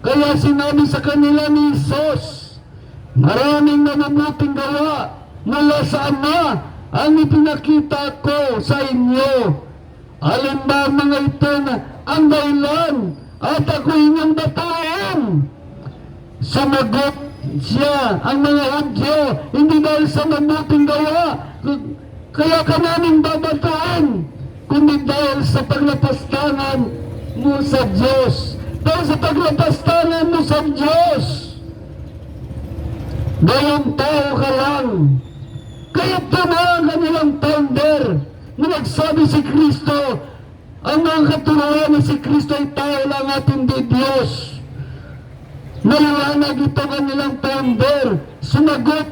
kaya sinabi sa kanila ni Jesus, maraming mabubuting gawa mula sa Ama ang ipinakita ko sa inyo. Alin ba ang mga ito na ang dahilan at ako inyong batuin? Sumagot siya, ang mga Hudyo, hindi dahil sa mabuting gawa, kaya ka namin babatuin, kundi dahil sa paglapastangan mo sa Diyos. Dahil sa paglapastangan mo sa Diyos, gayong tao ka lang. Kaya ito na ang kanilang founder na nagsabi si Kristo, ang mga katuruan na si Kristo ay tao lang at hindi Diyos. Naliwanag ito kanilang founder. Sumagot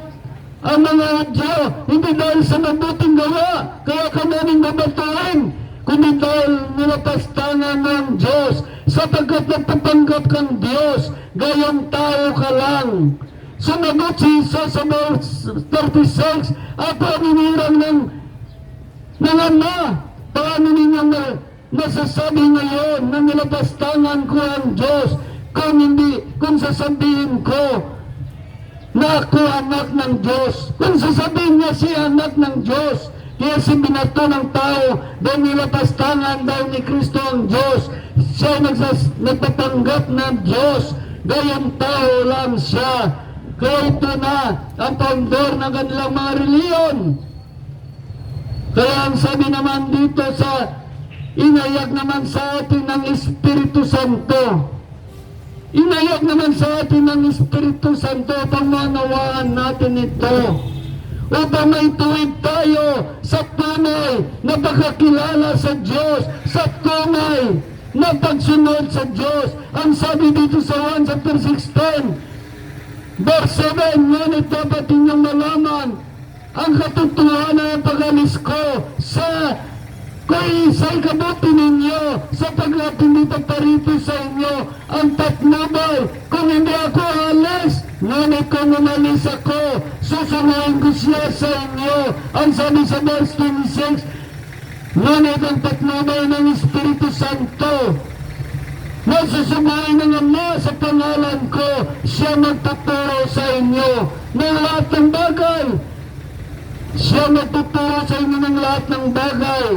ang mga Hudyo, hindi dahil sa mabuting gawa, kaya ka namin babatuin, kundi dahil nilapastangan ng Diyos, sapagkat nagpapanggap kang Diyos, gayong tao ka lang. Sumagot si Jesus sa verse 36, ako ang inirang ng Ama. Paano ninyong nasasabi ngayon na nilapastangan ko ang Diyos, kung sasabihin ko na ako anak ng Diyos, kung sasabihin niya siya anak ng Diyos, kaya si binato ng tao dahil nilapastangan daw ni Kristo ang Diyos, siya nagpapanggap ng Diyos, gayong tao lang siya. Kaya ito na ang founder ng kanilang mga reliyon. Kaya ang sabi naman dito sa inayag naman sa atin ng Espiritu Santo, inayag naman sa atin ng Espiritu Santo upang manawaan natin ito, upang maituwid tayo sa tunay na pagkakilala sa Diyos, sa tunay na pagsunod sa Diyos. Ang sabi dito sa 1 chapter 16, verse 7, ngunit dapat inyong malaman ang katotohanan ng pag-alis ko sa ikabuti ninyo, sapagkat hindi paparito sa inyo ang patnubay kung hindi ako alis. Ngunit kung umalis ako, susunod ko siya sa inyo. Ang sabi sa verse 26, ngunit ang patnubay ng Espiritu Santo na susumayin ng Ama sa pangalan ko, siya magtuturo sa inyo ng lahat ng bagay. Siya magtuturo sa inyo ng lahat ng bagay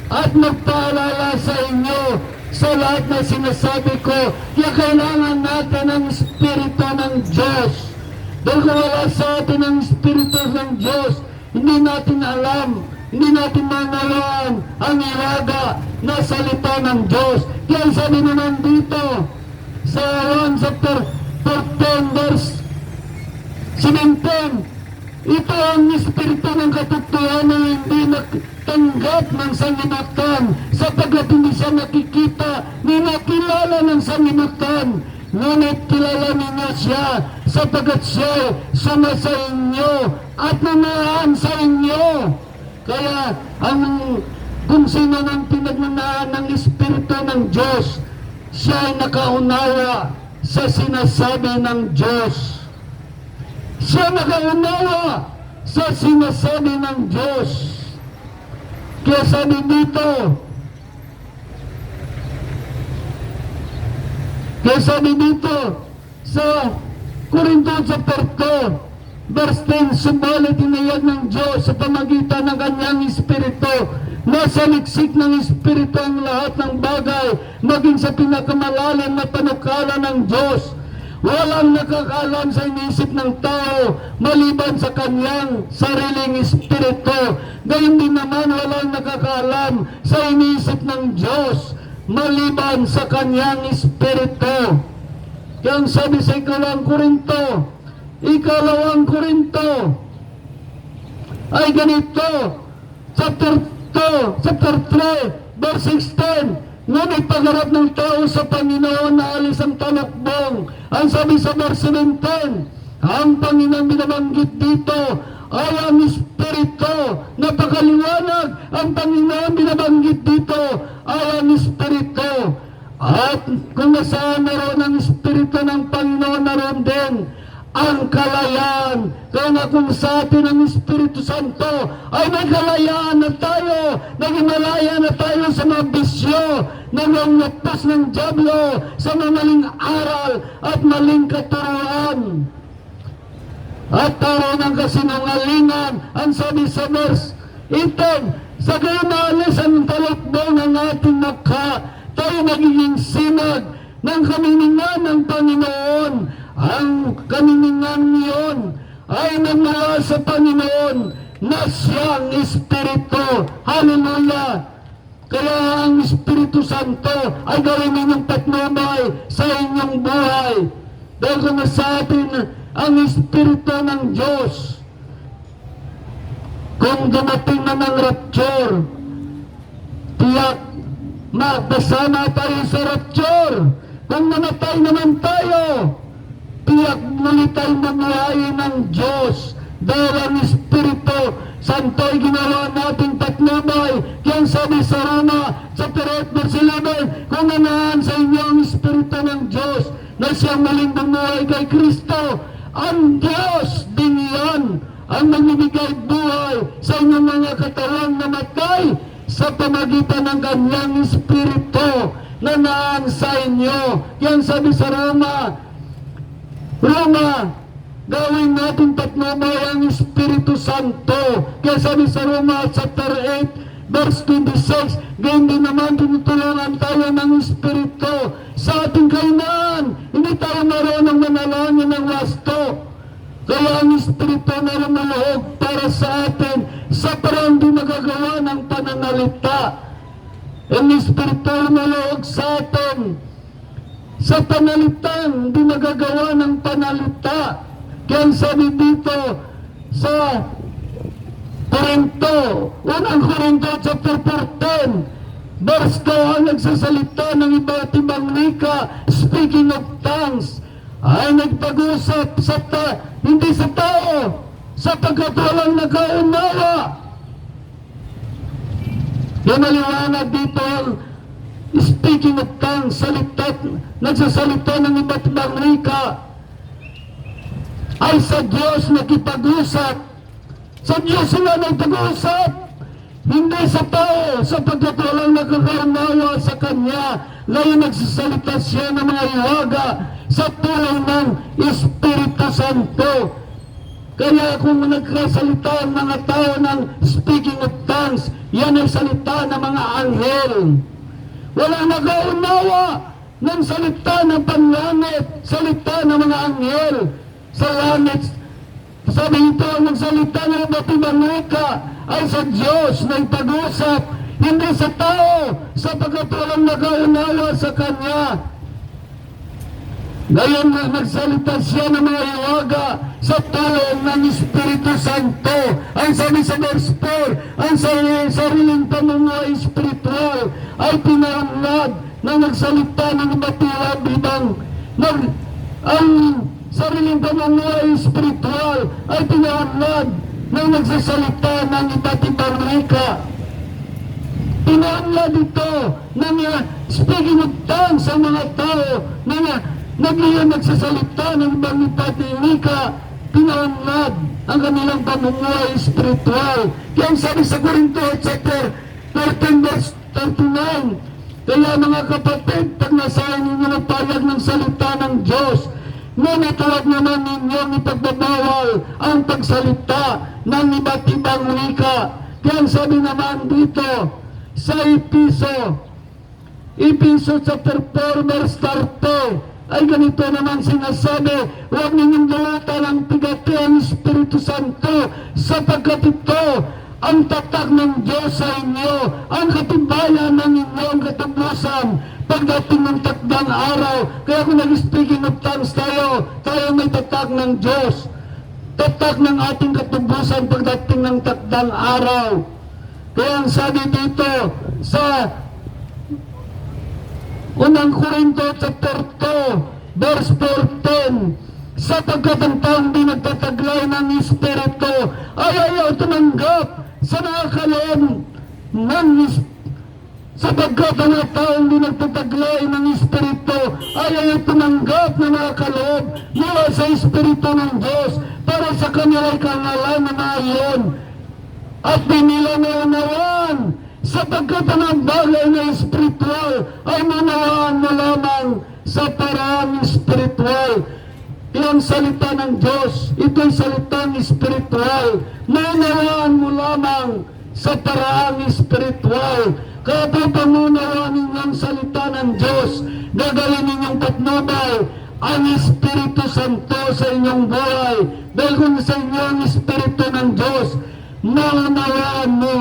at magpaalala sa inyo sa lahat na sinasabi ko. Kaya kailangan natin ang Espiritu ng Diyos. Dahil kung wala sa atin ang Espiritu ng Diyos, hindi natin alam, hindi natin mangalaan ang iraga na salita ng Diyos. Kaya sabi naman dito sa 1 chapter 14 verse 17, ito ang Espiritu ng katotohanan na hindi natanggap ng sanglibutan, sapagkat hindi siya nakikita ni nakilala ng sanglibutan. Ngunit kilala ninyo siya, sapagkat siya sumasa inyo at nanaan sa inyo. Kaya kung sino ng pinagnanaan ng Espiritu ng Diyos, siya ay nakaunawa sa sinasabi ng Diyos. Siya nakaunawa sa sinasabi ng Diyos. Kaya sabi dito sa Corinto chapter 2 verse 10, subalit inayag ng Diyos sa pamagitan ng kanyang Espiritu, nasa liksik ng Espiritu ang lahat ng bagay, maging sa pinakamalalim na panukala ng Diyos. Walang nakakaalam sa inisip ng tao maliban sa kanyang sariling Espiritu. Gayun din naman walang nakakaalam sa inisip ng Diyos maliban sa kanyang Espiritu. Kaya ang sabi sa ikalawang Korinto ay ganito, chapter 3 verse 16, ngunit pagharap ng tao sa Panginoon na alis ang talukbong. Ang sabi sa verse 17, ang Panginoon binabanggit dito ay ang Espiritu. Napakaliwanag. Ang Panginoon binabanggit dito ay ang Espiritu. At kung nasaan naroon ang Espiritu ng Panginoon, naroon din ang kalayaan. Kaya nga kung sa atin ang Espiritu Santo ay may kalayaan na tayo, naghimalaya na tayo sa mga bisyo, nangangapas ng dyablo, sa mga maling aral at maling katuruan. At taro ng kasinungalingan, ang sabi sa verse 18, sa gayon maalis ang talakbo ng ating mukha, tayo magiging sinag ng kaminingan ng Panginoon. Ang kaminingan niyon ay nagmula sa Panginoon na siyang Espiritu. Hallelujah! Kaya ang Espiritu Santo ay gawin ninyong patnubay sa inyong buhay. Dahil kung sa atin ang Espiritu ng Diyos, kung dumating na ng rapture, tiyak magpasama tayo sa rapture. Kung namatay naman tayo, tiyak muli tayo mamuhayin ng Diyos. Dahil ang Espiritu Santo ay ginawa nating patnubay. Kaya sabi sa Roma, chapter 8, verse 11, kung nanahan sa inyo ang Espiritu ng Diyos na siyang muling bumuhay kay Kristo, ang Diyos din yan ang magbibigay buhay sa inyong mga katawang namatay sa pamagitan ng kanyang Espiritu na naan sa inyo. Yan sabi sa Roma, gawin natin patnubay ang Espiritu Santo. Kaya sabi sa Roma chapter 8 verse 26, ganyan din naman tinutulungan tayo ng Espiritu sa ating kainaan. Hindi tayo marunong manalangin ng wasto. Kaya ang Espiritu na lumulog para sa atin sa parang di magagawa ng pananalita. Ang Espiritu lumulog sa atin sa panalitang di magagawa ng panalita. Kaya sabi dito sa Korinto, unang Korinto chapter 14, verse 2, ang nagsasalita ng iba't ibang wika, speaking of tongues, ay nagpag-usap sa hindi sa tao, sapagkat walang nagkaunawa. Yan maliwanag dito ang speaking of tongues, nagsasalita ng iba't ibang wika, ay sa Diyos nakipag-usap. Sa Diyos sila nagpag-usap, hindi sa tao, sapagkat walang nakakaunawa sa Kanya. Ngayon nagsasalita siya ng mga iwaga sa tulong ng Espiritu Santo. Kaya kung nagkasalita ang mga tao ng speaking of tongues, yan ay salita ng mga anghel. Walang nakaunawa ng salita ng panlangit, salita ng mga anghel sa langit. Sabi ito, ang nagsalita ng iba't ibang wika ay sa Diyos na ipag-usap, hindi sa tao, sapagkat walang nakaunawa sa Kanya. Ngayon nagsalita siya ng mga iwaga sa tulong ng Espiritu Santo. Ang sabi sa verse 4, ang sariling pamumuhay espiritual ay pinaunlad na nagsalita ng iba't ibang ang sariling pamumuhay espiritual ay pinaunlad na nagsasalita ng iba't ibang wika. Pinaunlad ito ng speaking of tongues sa mga tao na nagsasalita ng ibang iba't ibang wika. Pinaunlad ang kanilang pamumuhay espiritual. Kaya sabi sa Korinto chapter 13 verse 39, kaya mga kapatid, pag nasahan ninyo ng payag ng salita ng Diyos, ngunit huwag naman ninyong ipagbabawal ang pagsalita ng iba't ibang wika. Kaya sabi naman dito sa Episo chapter 4 verse 30, ay ganito naman sinasabi, huwag ninyong dulutan ang bigati ang Espiritu Santo, sapagkat ito ang tatak ng Diyos sa inyo, ang katibayan ng inyong katubusan pagdating ng takdang araw. Kaya kung nag-speaking of tongues tayo may tatak ng Diyos, tatak ng ating katubusan pagdating ng takdang araw. Kaya ang sabi dito sa unang Korinto chapter 2 verse 14, sapagkat ang taong di nagtataglay ng Espiritu ay ayaw tumanggap sa nakakaloob ng sapagkat ang mga taong di nagtataglay ng Espiritu ay ayaw tumanggap na nakakaloob mula sa Espiritu ng Diyos para sa kanilang kangalanan na iyon at pinilangawan sapagkat ang bagay na espiritual ay manawaan mo lamang sa paraang espiritual. Yung salita ng Diyos, ito'y salitang espiritual. Manawaan mo lamang sa paraang espiritual. Kaya po pamunawaan ninyong salita ng Diyos, gagawin ninyong patnubay ang Espiritu Santo sa inyong buhay. Dahil kung sa inyo ang Espiritu ng Diyos, maunawaan mo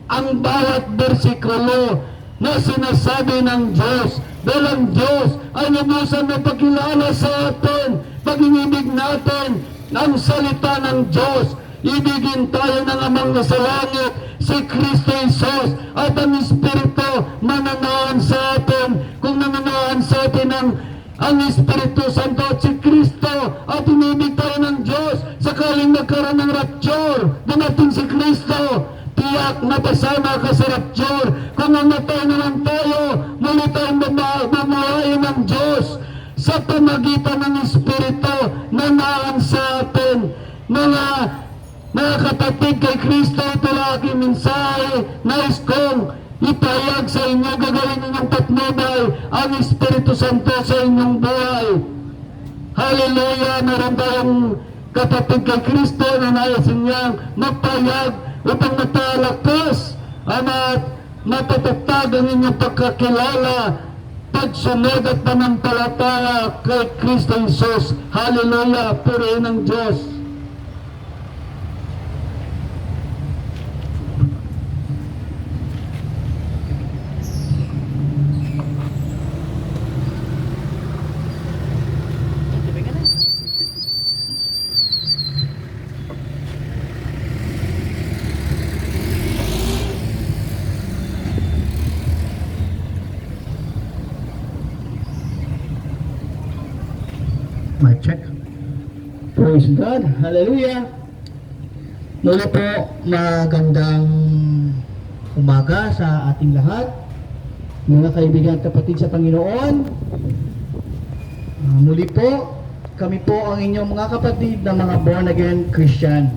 ang bawat bersikulo na sinasabi ng Diyos. Dahil ang Diyos ay nabusan na pagkilala sa atin, pag-inibig natin ang salita ng Diyos. Ibigin tayo ng Amang nasa langit, si Kristo Jesus, at ang Espiritu mananahan sa atin. Kung nananahan sa atin ang Espiritu Santo at si Kristo at inibig tayo ng Diyos, sakaling magkaroon ng rapture, dumating si Kristo, tiyak na pasama ka sa rapture. Kung namatay naman tayo, muli tayong bumuhayin ng Diyos sa pamagitan ng Espiritu na naan sa atin. Mga kapatid, kay Kristo ito lang aking mensahe. Nais kong ipahayag sa inyo, gagawin ninyong patnubay ang Espiritu Santo sa inyong buhay. Hallelujah! Meron tayong kapatid kay Kristo na nais niyang magpahayag upang matalakas at matatatag ang inyong pagkakilala, pagsunod at pananampalataya kay Kristo Jesus. Hallelujah! Purihin ng Diyos. Mic check. Praise God. Hallelujah. Muli po, magandang umaga sa ating lahat. Mga kaibigan at kapatid sa Panginoon. Muli po, kami po ang inyong mga kapatid na mga born again Christian.